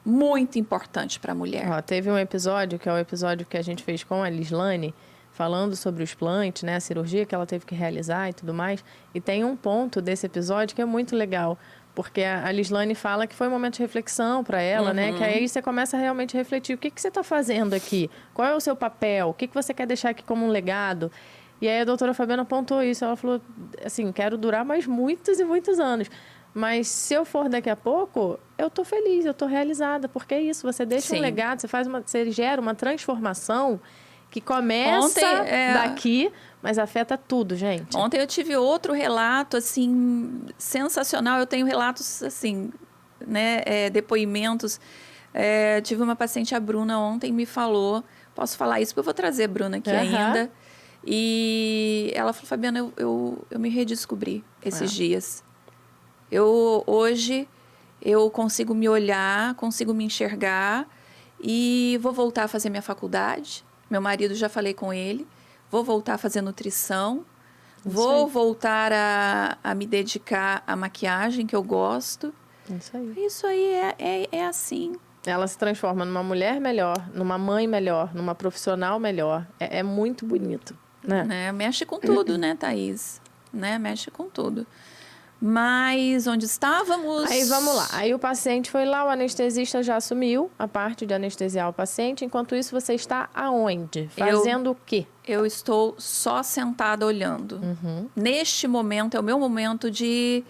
muito importante para a mulher. Teve um episódio, que é o episódio que a gente fez com a Lislane, falando sobre o explante, né? A cirurgia que ela teve que realizar e tudo mais. E tem um ponto desse episódio que é muito legal. Porque a Lislane fala que foi um momento de reflexão para ela, né? Que aí você começa a realmente refletir. O que você está fazendo aqui? Qual é o seu papel? O que você quer deixar aqui como um legado? E aí a doutora Fabiana apontou isso. Ela falou, assim, quero durar mais muitos e muitos anos. Mas se eu for daqui a pouco, eu tô feliz, eu tô realizada. Porque é isso, você deixa um legado, você gera uma transformação que começa daqui, mas afeta tudo, gente. Ontem eu tive outro relato, assim, sensacional. Eu tenho relatos, assim, né, depoimentos. Tive uma paciente, a Bruna, ontem me falou, posso falar isso, porque eu vou trazer a Bruna aqui ainda. E ela falou, Fabiana, eu me redescobri esses dias. Hoje, eu consigo me olhar, consigo me enxergar e vou voltar a fazer minha faculdade. Meu marido, já falei com ele. Vou voltar a fazer nutrição. Vou voltar a me dedicar à maquiagem, que eu gosto. Isso aí. Isso aí é assim. Ela se transforma numa mulher melhor, numa mãe melhor, numa profissional melhor. É muito bonito, né? Mexe com tudo, né, Thaís? Mexe com tudo. Mas onde estávamos... Aí vamos lá. Aí o paciente foi lá, o anestesista já assumiu a parte de anestesiar o paciente. Enquanto isso, você está aonde? Fazendo o quê? Eu estou só sentada olhando. Neste momento, é o meu momento de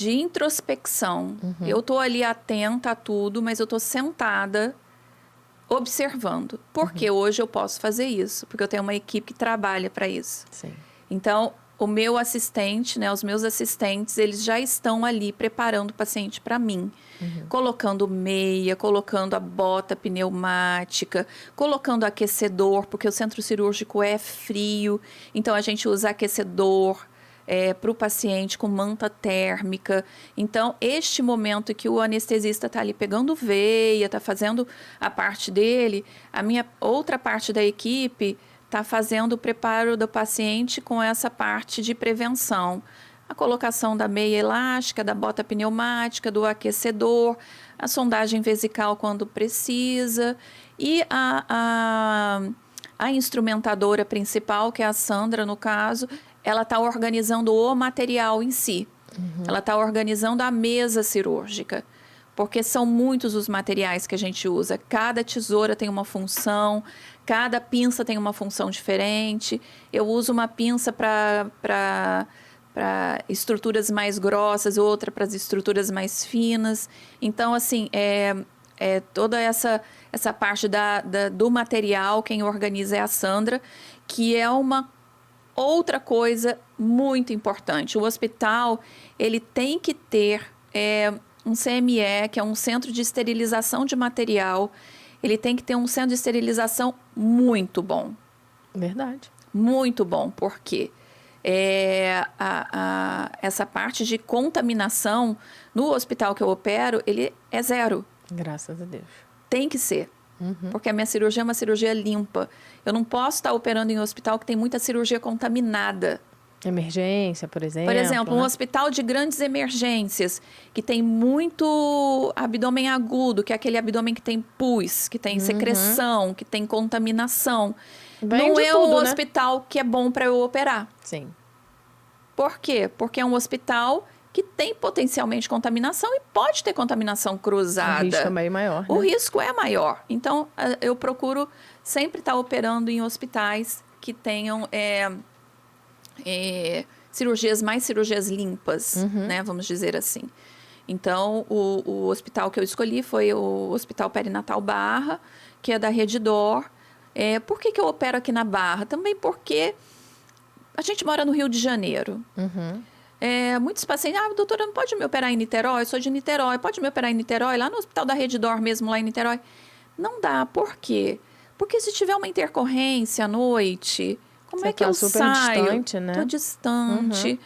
introspecção. Eu estou ali atenta a tudo, mas eu estou sentada observando. Porque hoje eu posso fazer isso. Porque eu tenho uma equipe que trabalha para isso. Sim. Então... O meu assistente, os meus assistentes, eles já estão ali preparando o paciente para mim. Colocando meia, colocando a bota pneumática, colocando aquecedor, porque o centro cirúrgico é frio. Então, a gente usa aquecedor para o paciente com manta térmica. Então, este momento que o anestesista está ali pegando veia, está fazendo a parte dele, a minha outra parte da equipe... está fazendo o preparo do paciente com essa parte de prevenção. A colocação da meia elástica, da bota pneumática, do aquecedor, a sondagem vesical quando precisa. E a instrumentadora principal, que é a Sandra, no caso, ela está organizando o material em si. Ela está organizando a mesa cirúrgica. Porque são muitos os materiais que a gente usa. Cada tesoura tem uma função, cada pinça tem uma função diferente. Eu uso uma pinça para estruturas mais grossas, outra para as estruturas mais finas. Então, assim, toda essa parte do material, quem organiza é a Sandra, que é uma outra coisa muito importante. O hospital, ele tem que ter... um CME, que é um centro de esterilização de material, ele tem que ter um centro de esterilização muito bom. Verdade. Muito bom, porque essa parte de contaminação no hospital que eu opero, ele é zero. Graças a Deus. Tem que ser. Porque a minha cirurgia é uma cirurgia limpa. Eu não posso estar operando em um hospital que tem muita cirurgia contaminada. Emergência, por exemplo. Por exemplo, um hospital de grandes emergências, que tem muito abdômen agudo, que é aquele abdômen que tem pus, que tem secreção, que tem contaminação. Não é um hospital que é bom para eu operar. Sim. Por quê? Porque é um hospital que tem potencialmente contaminação e pode ter contaminação cruzada. O risco é bem maior, né? O risco é maior. Então, eu procuro sempre estar operando em hospitais que tenham... cirurgias limpas, né? Vamos dizer assim. Então, o hospital que eu escolhi foi o Hospital Perinatal Barra, que é da Redditor. Por que eu opero aqui na Barra? Também porque a gente mora no Rio de Janeiro. Muitos pacientes, doutora, não pode me operar em Niterói? Eu sou de Niterói. Pode me operar em Niterói? Lá no Hospital da Redditor mesmo, lá em Niterói? Não dá. Por quê? Porque se tiver uma intercorrência à noite... Como Você é que eu saio? Distante, né? Tô distante.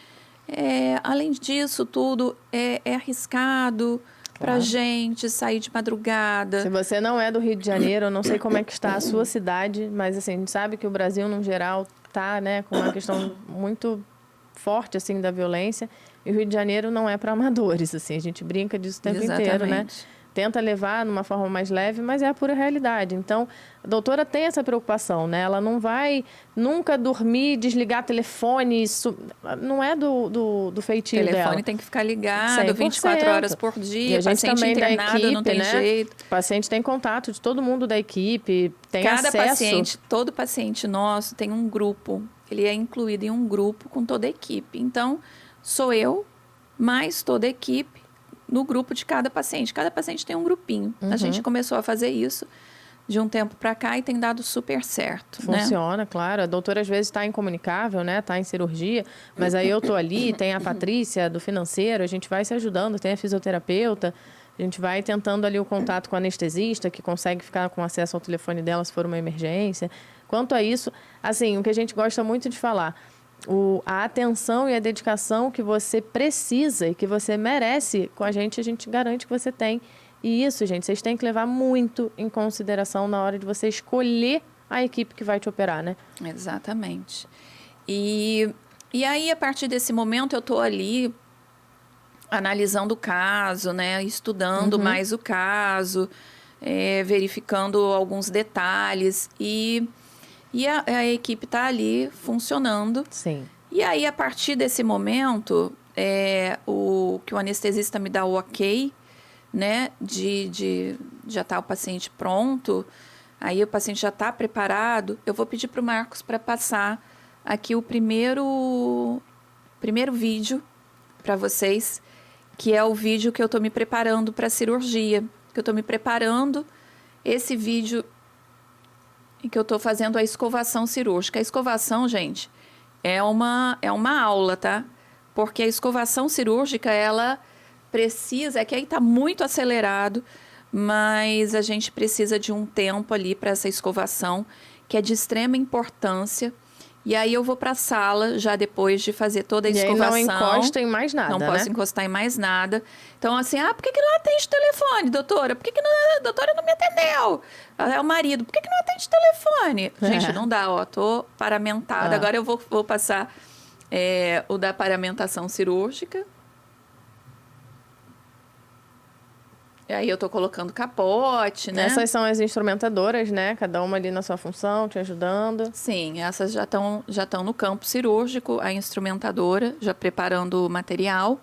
Além disso tudo, é arriscado pra gente sair de madrugada. Se você não é do Rio de Janeiro, eu não sei como é que está a sua cidade, mas assim, a gente sabe que o Brasil, no geral, tá, né, com uma questão muito forte, assim, da violência. E o Rio de Janeiro não é para amadores, assim. A gente brinca disso o tempo inteiro, né? tenta levar numa forma mais leve, mas é a pura realidade. Então, a doutora tem essa preocupação, né? Ela não vai nunca dormir, desligar telefone, isso não é do feitio dela. O telefone tem que ficar ligado 100%. 24 horas por dia, E a gente paciente também internado, da equipe, não tem né? jeito. O paciente tem contato de todo mundo da equipe, tem Cada acesso. paciente, todo paciente nosso tem um grupo, ele é incluído em um grupo com toda a equipe. Então, sou eu, mais toda a equipe, no grupo de cada paciente. Cada paciente tem um grupinho. A gente começou a fazer isso de um tempo para cá e tem dado super certo. Funciona, né? claro. A doutora às vezes está incomunicável, né? Está em cirurgia, mas aí eu tô ali, tem a Patrícia do financeiro, a gente vai se ajudando, tem a fisioterapeuta, a gente vai tentando ali o contato com o anestesista, que consegue ficar com acesso ao telefone dela se for uma emergência. Quanto a isso, assim, o que a gente gosta muito de falar, a atenção e a dedicação que você precisa e que você merece com a gente garante que você tem. E isso, gente, vocês têm que levar muito em consideração na hora de você escolher a equipe que vai te operar, né? Exatamente. E aí, a partir desse momento, eu estou ali analisando o caso, né? Estudando mais o caso, verificando alguns detalhes e a equipe está ali funcionando. Sim. E aí, a partir desse momento, que o anestesista me dá o ok, né, de já estar o paciente pronto, aí o paciente já está preparado, eu vou pedir para o Marcos para passar aqui o primeiro vídeo para vocês, que é o vídeo que eu estou me preparando para a cirurgia, que eu estou me preparando esse vídeo em que eu estou fazendo a escovação cirúrgica. A escovação, gente, é uma aula, tá? Porque a escovação cirúrgica, ela precisa, que aí está muito acelerado, mas a gente precisa de um tempo ali para essa escovação, que é de extrema importância. E aí eu vou para a sala, já depois de fazer toda a escovação. E aí não encosta em mais nada, Não posso encostar em mais nada. Então, assim, por que não atende o telefone, doutora? Por que a doutora não me atendeu? É o marido, por que não atende o telefone? Gente, não dá, ó, tô paramentada. Agora eu vou passar o da paramentação cirúrgica. E aí eu tô colocando capote, né? Essas são as instrumentadoras, né? Cada uma ali na sua função, te ajudando. Sim, essas já estão no campo cirúrgico, a instrumentadora já preparando o material.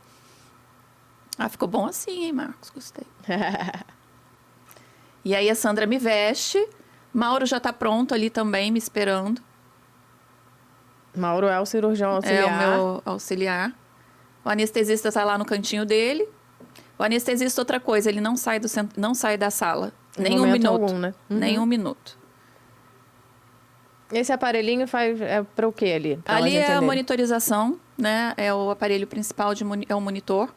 Ficou bom assim, hein, Marcos? Gostei. E aí a Sandra me veste. Mauro já tá pronto ali também, me esperando. Mauro é o cirurgião auxiliar. É o meu auxiliar. O anestesista tá lá no cantinho dele. O anestesista, outra coisa, ele não sai da sala. Nem um minuto. Algum, né? Nem um minuto. Esse aparelhinho é para o que ali? Ali é a monitorização, né? É o aparelho principal, é o monitor,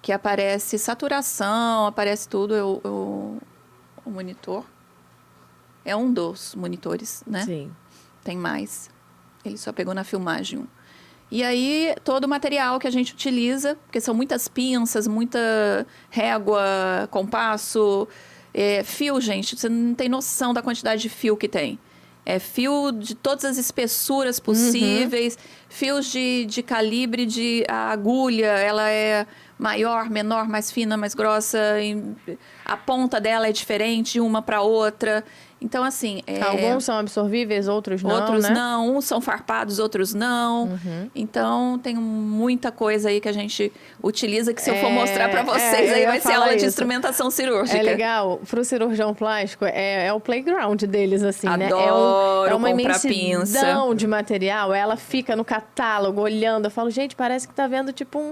que aparece saturação, aparece tudo, o monitor. É um dos monitores, né? Sim. Tem mais. Ele só pegou na filmagem um. E aí, todo o material que a gente utiliza, porque são muitas pinças, muita régua, compasso, fio, gente, você não tem noção da quantidade de fio que tem. É fio de todas as espessuras possíveis, fios de calibre, a agulha, ela é maior, menor, mais fina, mais grossa, a ponta dela é diferente de uma para outra. Então, assim... Alguns são absorvíveis, outros não, Outros né? não, uns são farpados, outros não. Então, tem muita coisa aí que a gente utiliza, que se eu for mostrar para vocês, aí vai ser aula de instrumentação cirúrgica. É legal, pro cirurgião plástico, é o playground deles, assim, né? Adoro é uma comprar imensidão pinça de material, ela fica no catálogo, olhando, eu falo, gente, parece que tá vendo, tipo,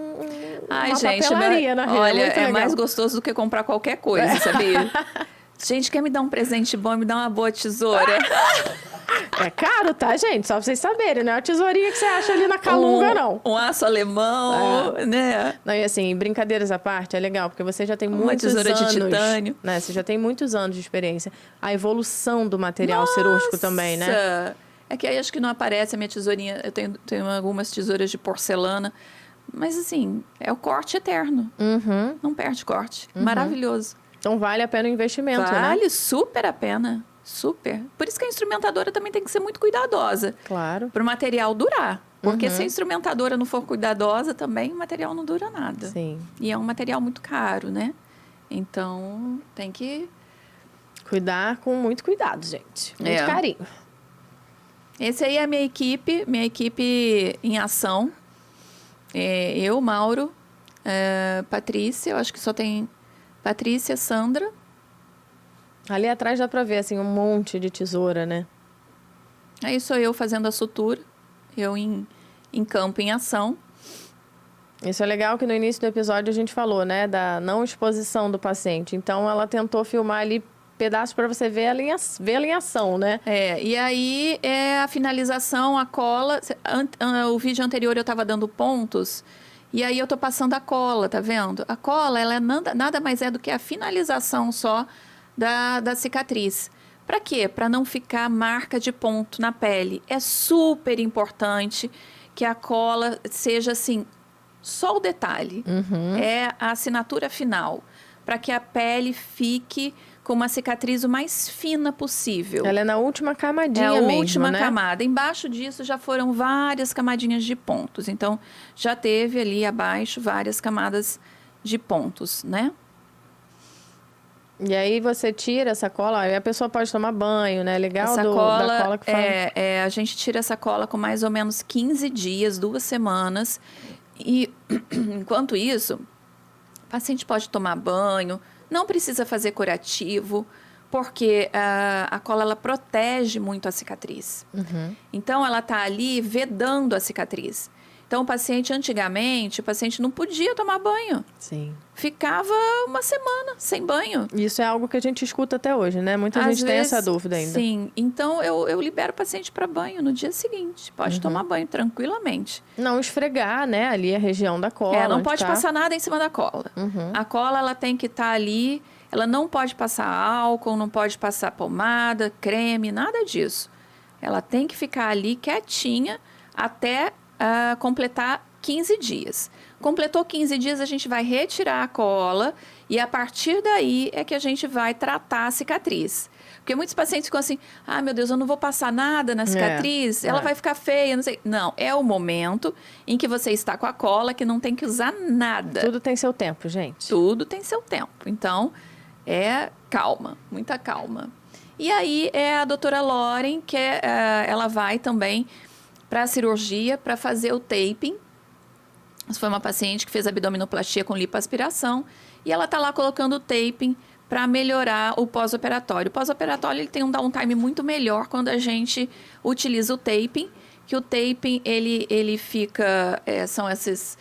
Ai, uma gente, papelaria na rede. Olha, é mais gostoso do que comprar qualquer coisa, sabia? Gente, quer me dar um presente bom, me dá uma boa tesoura. É caro, tá, gente? Só pra vocês saberem, não é a tesourinha que você acha ali na Calunga, não. Um aço alemão, né? Não, e assim, brincadeiras à parte, é legal, porque você já tem muitos anos... Uma tesoura de titânio. Né? Você já tem muitos anos de experiência. A evolução do material cirúrgico também, né? É que aí acho que não aparece a minha tesourinha. Eu tenho algumas tesouras de porcelana. Mas assim, é o corte eterno. Não perde corte. Maravilhoso. Então vale a pena o investimento, né? Vale super a pena. Super. Por isso que a instrumentadora também tem que ser muito cuidadosa. Claro. Para o material durar. Porque se a instrumentadora não for cuidadosa também, o material não dura nada. Sim. E é um material muito caro, né? Então, tem que... Cuidar com muito cuidado, gente. Muito carinho. Esse aí é a minha equipe em ação. Eu, Mauro, Patrícia, eu acho que só tem Patrícia, Sandra. Ali atrás dá pra ver, assim, um monte de tesoura, né? Aí sou eu fazendo a sutura, eu em campo, em ação. Isso é legal que no início do episódio a gente falou, né? Da não exposição do paciente. Então, ela tentou filmar ali pedaços para você ver ela em ação, né? E aí é a finalização, a cola. O vídeo anterior eu estava dando pontos, e aí eu tô passando a cola, tá vendo? A cola, ela nada mais é do que a finalização só da cicatriz. Para quê? Para não ficar marca de ponto na pele. É super importante que a cola seja assim, só o detalhe. É a assinatura final, para que a pele fique com uma cicatriz o mais fina possível. Ela é na última camadinha mesmo, né? É a última camada. Embaixo disso já foram várias camadinhas de pontos. Então, já teve ali abaixo várias camadas de pontos, né? E aí você tira essa cola, aí a pessoa pode tomar banho, né? Legal da cola que fala. A gente tira essa cola com mais ou menos 15 dias, 2 semanas. E, enquanto isso, o paciente pode tomar banho, não precisa fazer curativo, porque a cola ela protege muito a cicatriz. Então, ela está ali vedando a cicatriz. Então, antigamente, o paciente não podia tomar banho. Sim. Ficava uma semana sem banho. Isso é algo que a gente escuta até hoje, né? Muita gente tem essa dúvida ainda. Sim. Então, eu libero o paciente para banho no dia seguinte. Pode tomar banho tranquilamente. Não esfregar, né? Ali a região da cola. Não pode passar nada em cima da cola. A cola, ela tem que estar ali. Ela não pode passar álcool, não pode passar pomada, creme, nada disso. Ela tem que ficar ali quietinha até completar 15 dias. Completou 15 dias, a gente vai retirar a cola e a partir daí é que a gente vai tratar a cicatriz. Porque muitos pacientes ficam assim, meu Deus, eu não vou passar nada na cicatriz, ela vai ficar feia, não sei. Não, é o momento em que você está com a cola que não tem que usar nada. Tudo tem seu tempo, gente. Tudo tem seu tempo. Então, calma, muita calma. E aí é a doutora Lauren, que ela vai também para a cirurgia, para fazer o taping. Essa foi uma paciente que fez abdominoplastia com lipoaspiração e ela está lá colocando o taping para melhorar o pós-operatório. O pós-operatório ele tem um downtime muito melhor quando a gente utiliza o taping, que o taping ele fica, são essa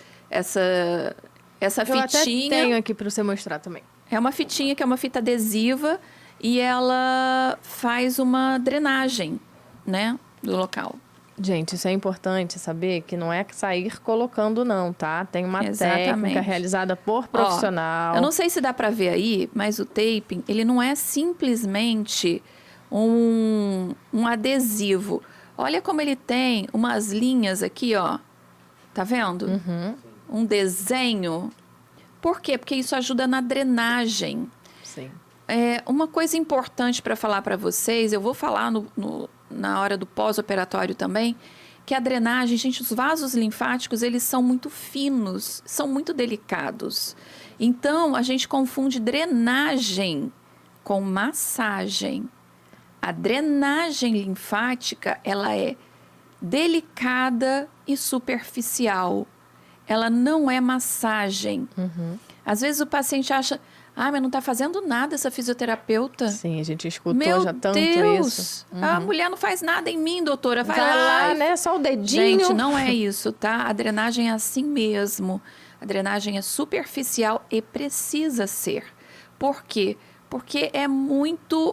fitinha. Eu até tenho aqui para você mostrar também. É uma fitinha que é uma fita adesiva e ela faz uma drenagem, né, do local. Gente, isso é importante saber que não é sair colocando não, tá? Tem uma técnica realizada por profissional. Eu não sei se dá para ver aí, mas o taping, ele não é simplesmente um adesivo. Olha como ele tem umas linhas aqui, ó. Tá vendo? Um desenho. Por quê? Porque isso ajuda na drenagem. Sim. Uma coisa importante para falar para vocês, eu vou falar na hora do pós-operatório também, que a drenagem, gente, os vasos linfáticos, eles são muito finos, são muito delicados. Então, a gente confunde drenagem com massagem. A drenagem linfática, ela é delicada e superficial. Ela não é massagem. Às vezes o paciente acha... mas não está fazendo nada essa fisioterapeuta. Sim, a gente escutou já tanto isso. A mulher não faz nada em mim, doutora. Vai lá, né? Só o dedinho. Gente, não é isso, tá? A drenagem é assim mesmo. A drenagem é superficial e precisa ser. Por quê? Porque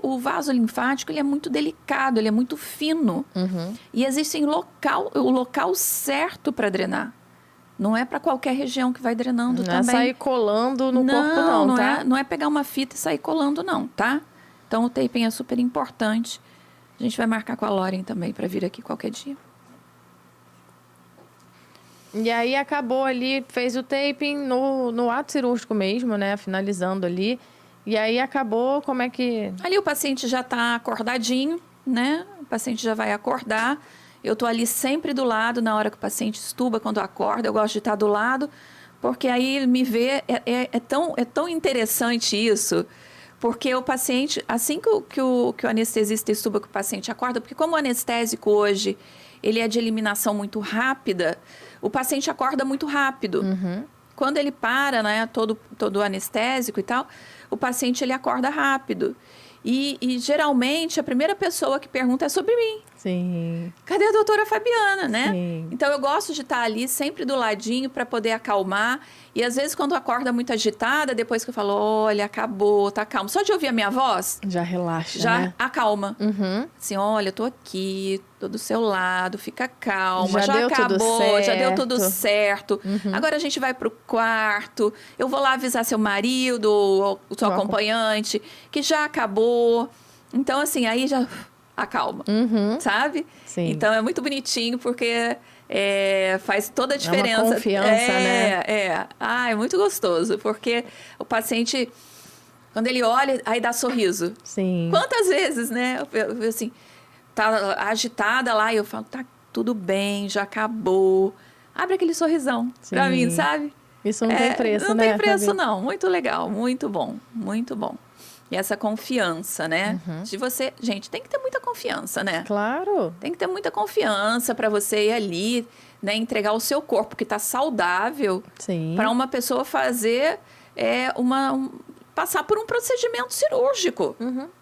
o vaso linfático, ele é muito delicado, ele é muito fino. E existe o local certo para drenar. Não é para qualquer região que vai drenando também. Não é sair colando no corpo, não, tá? Não é pegar uma fita e sair colando, não, tá? Então, o taping é super importante. A gente vai marcar com a Lauren também para vir aqui qualquer dia. E aí, acabou ali, fez o taping no ato cirúrgico mesmo, né? Finalizando ali. E aí, acabou, como é que... Ali o paciente já está acordadinho, né? O paciente já vai acordar. Eu estou ali sempre do lado, na hora que o paciente estuba, quando acorda, eu gosto de estar do lado, Porque aí ele me vê, é tão interessante isso, porque o paciente, assim que o anestesista estuba que o paciente acorda, porque como o anestésico hoje, ele é de eliminação muito rápida, o paciente acorda muito rápido. Quando ele para, né, todo anestésico e tal, o paciente ele acorda rápido. E geralmente a primeira pessoa que pergunta é sobre mim. Sim. Cadê a doutora Fabiana, né? Sim. Então eu gosto de estar ali sempre do ladinho para poder acalmar. E às vezes quando acorda muito agitada, depois que eu falo, olha, acabou, tá calmo. Só de ouvir a minha voz, Já relaxa, já né? acalma. Assim, olha, eu tô aqui, tô do seu lado, fica calma, já deu tudo acabou, já deu tudo certo. certo. Agora a gente vai pro quarto, eu vou lá avisar seu marido ou o seu acompanhante que já acabou. Então, assim, aí já acalma, sabe? Sim. Então, é muito bonitinho porque faz toda a diferença. É uma confiança, né? É muito gostoso, porque o paciente, quando ele olha, aí dá sorriso. Sim. Quantas vezes, né? Eu assim, tá agitada lá e eu falo, tá tudo bem, já acabou. Abre aquele sorrisão pra mim, sabe? Isso não tem preço, não né? Não tem preço, Fabi? não. Muito legal, muito bom, muito bom. E essa confiança, né? De você... Gente, tem que ter muita confiança, né? Claro. Tem que ter muita confiança para você ir ali, né? Entregar o seu corpo que está saudável para uma pessoa fazer passar por um procedimento cirúrgico,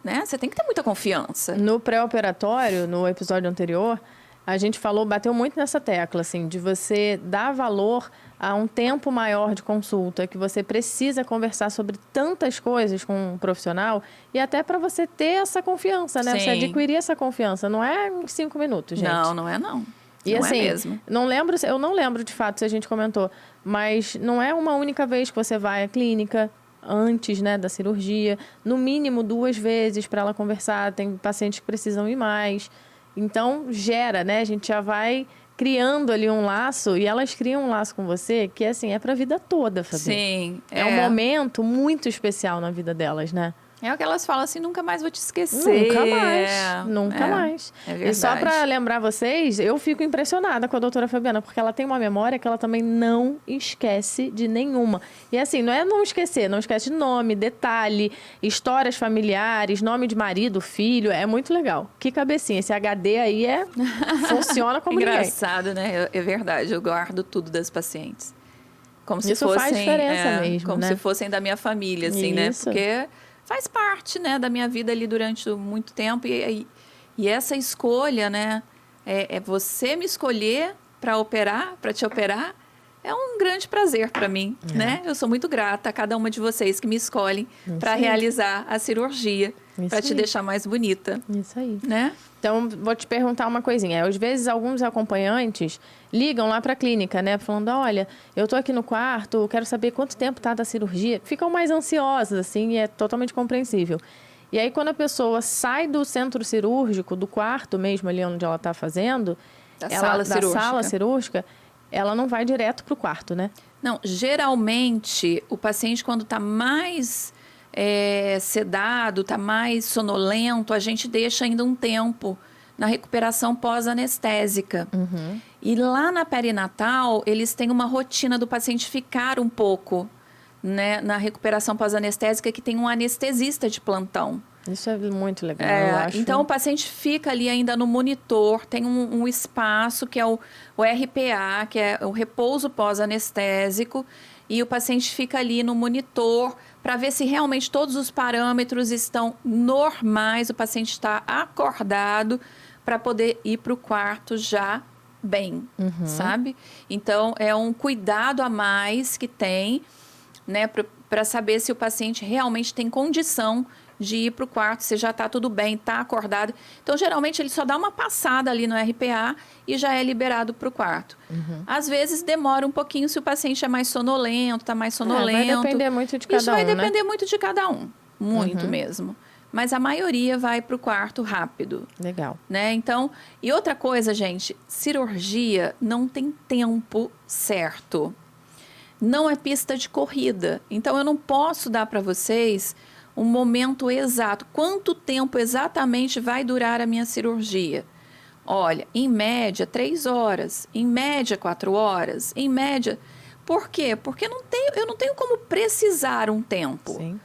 né? Você tem que ter muita confiança. No pré-operatório, no episódio anterior, a gente bateu muito nessa tecla, assim, de você dar valor a um tempo maior de consulta, que você precisa conversar sobre tantas coisas com um profissional e até para você ter essa confiança, né? Sim. Você adquirir essa confiança. Não é em 5 minutos, gente. Não é não. E não assim, é mesmo. eu não lembro de fato se a gente comentou, mas não é uma única vez que você vai à clínica antes, né, da cirurgia, no mínimo 2 vezes para ela conversar. Tem pacientes que precisam ir mais. Então, gera, né? A gente já vai criando ali um laço e elas criam um laço com você que, assim, é pra vida toda, Fabi. Sim. É um momento muito especial na vida delas, né? É o que elas falam assim, nunca mais vou te esquecer. Nunca mais, nunca mais. É verdade. E só para lembrar vocês, eu fico impressionada com a doutora Fabiana, porque ela tem uma memória que ela também não esquece de nenhuma. E assim, não é não esquecer, não esquece de nome, detalhe, histórias familiares, nome de marido, filho, é muito legal. Que cabecinha, esse HD aí funciona como ninguém. Engraçado, né? É verdade, eu guardo tudo das pacientes. Como se Isso fossem, faz diferença mesmo, como né? se fossem da minha família, assim, né? Isso. Porque faz parte, né, da minha vida ali durante muito tempo. E essa escolha, né, é você me escolher para te operar, é um grande prazer para mim, né? Eu sou muito grata a cada uma de vocês que me escolhem para realizar a cirurgia, para te deixar mais bonita. Isso aí. Né? Então, vou te perguntar uma coisinha. Às vezes, alguns acompanhantes ligam lá para a clínica, né? Falando, olha, eu tô aqui no quarto, quero saber quanto tempo tá da cirurgia. Ficam mais ansiosas, assim, e é totalmente compreensível. E aí, quando a pessoa sai do centro cirúrgico, do quarto mesmo ali onde ela tá fazendo, Da sala cirúrgica, ela não vai direto pro quarto, né? Não, geralmente, o paciente, quando está mais sedado, está mais sonolento, a gente deixa ainda um tempo na recuperação pós-anestésica. E lá na perinatal, eles têm uma rotina do paciente ficar um pouco, né, na recuperação pós-anestésica, que tem um anestesista de plantão. Isso é muito legal, eu acho. Então, o paciente fica ali ainda no monitor, tem um espaço que é o RPA, que é o repouso pós-anestésico, e o paciente fica ali no monitor para ver se realmente todos os parâmetros estão normais, o paciente está acordado para poder ir para o quarto já bem, sabe? Então, é um cuidado a mais que tem, né, para saber se o paciente realmente tem condição de ir para o quarto, se já está tudo bem, está acordado. Então, geralmente, ele só dá uma passada ali no RPA e já é liberado para o quarto. Às vezes, demora um pouquinho se o paciente é mais sonolento, está mais sonolento. Vai depender muito de cada um, Isso vai depender muito de cada um, muito mesmo. Mas a maioria vai para o quarto rápido. Legal. Né? Então, e outra coisa, gente, cirurgia não tem tempo certo. Não é pista de corrida. Então, eu não posso dar para vocês um momento exato. Quanto tempo exatamente vai durar a minha cirurgia? Olha, em média 3 horas, em média 4 horas, em média... Por quê? Porque eu não tenho como precisar um tempo. Sim.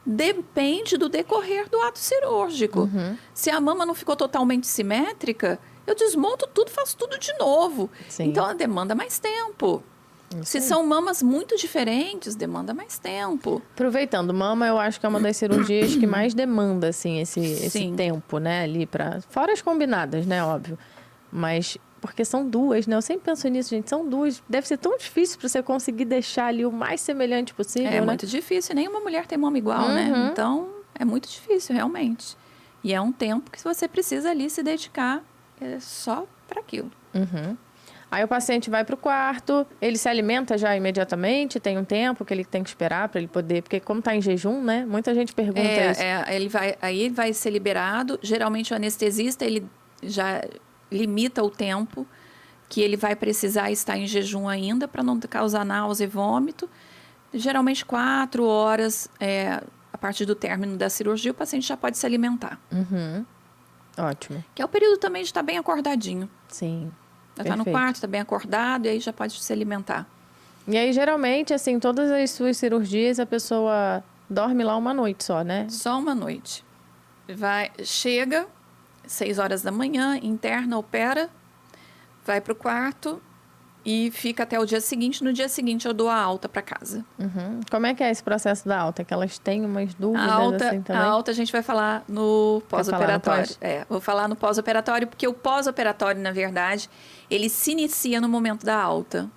Depende do decorrer do ato cirúrgico. Se a mama não ficou totalmente simétrica, eu desmonto tudo, faço tudo de novo. Sim. Então, ela demanda mais tempo. Se são mamas muito diferentes, demanda mais tempo. Aproveitando, mama eu acho que é uma das cirurgias que mais demanda, assim, esse tempo, né, ali pra... Fora as combinadas, né, óbvio. Mas, porque são duas, né? Eu sempre penso nisso, gente, são duas. Deve ser tão difícil pra você conseguir deixar ali o mais semelhante possível, né? É muito difícil, nenhuma mulher tem mama igual, né? Então, é muito difícil, realmente. E é um tempo que você precisa ali se dedicar só para aquilo. Aí o paciente vai para o quarto, ele se alimenta já imediatamente, tem um tempo que ele tem que esperar para ele poder... Porque como está em jejum, né? Muita gente pergunta isso. Ele vai ser liberado. Geralmente o anestesista, ele já limita o tempo que ele vai precisar estar em jejum ainda para não causar náusea e vômito. Geralmente 4 horas, a partir do término da cirurgia, o paciente já pode se alimentar. Ótimo. Que é o período também de estar bem acordadinho. Sim. Já está no quarto, está bem acordado e aí já pode se alimentar. E aí, geralmente, assim, todas as suas cirurgias, a pessoa dorme lá uma noite só, né? Só uma noite. Chega, 6 horas da manhã, interna, opera, vai para o quarto e fica até o dia seguinte. No dia seguinte, eu dou a alta para casa. Como é que é esse processo da alta? Que elas têm umas dúvidas assim também? A alta a gente vai falar no pós-operatório. Vou falar no pós-operatório, porque o pós-operatório, na verdade, ele se inicia no momento da alta.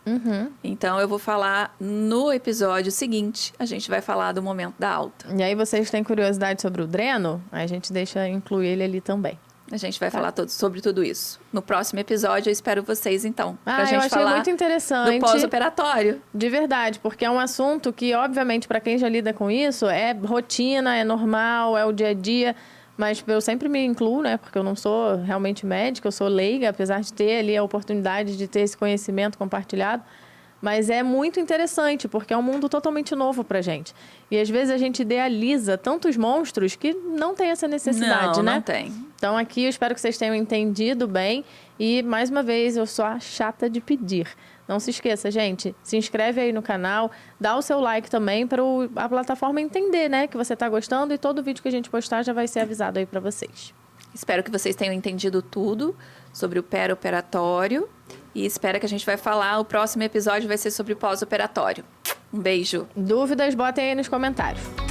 Então, eu vou falar no episódio seguinte, a gente vai falar do momento da alta. E aí, vocês têm curiosidade sobre o dreno? Aí a gente deixa incluir ele ali também. A gente vai falar sobre tudo isso. No próximo episódio, eu espero vocês, então. Pra gente eu achei falar muito interessante. do pós-operatório. De verdade, porque é um assunto que, obviamente, para quem já lida com isso, é rotina, é normal, é o dia a dia. Mas eu sempre me incluo, né? Porque eu não sou realmente médica, eu sou leiga, apesar de ter ali a oportunidade de ter esse conhecimento compartilhado. Mas é muito interessante, porque é um mundo totalmente novo pra gente. E às vezes a gente idealiza tantos monstros que não tem essa necessidade, né? Não tem. Então aqui eu espero que vocês tenham entendido bem. E mais uma vez, eu sou a chata de pedir. Não se esqueça, gente, se inscreve aí no canal, dá o seu like também para a plataforma entender, né, que você tá gostando, e todo vídeo que a gente postar já vai ser avisado aí para vocês. Espero que vocês tenham entendido tudo sobre o pré-operatório. E espero que a gente vai falar, o próximo episódio vai ser sobre o pós-operatório. Um beijo. Dúvidas, botem aí nos comentários.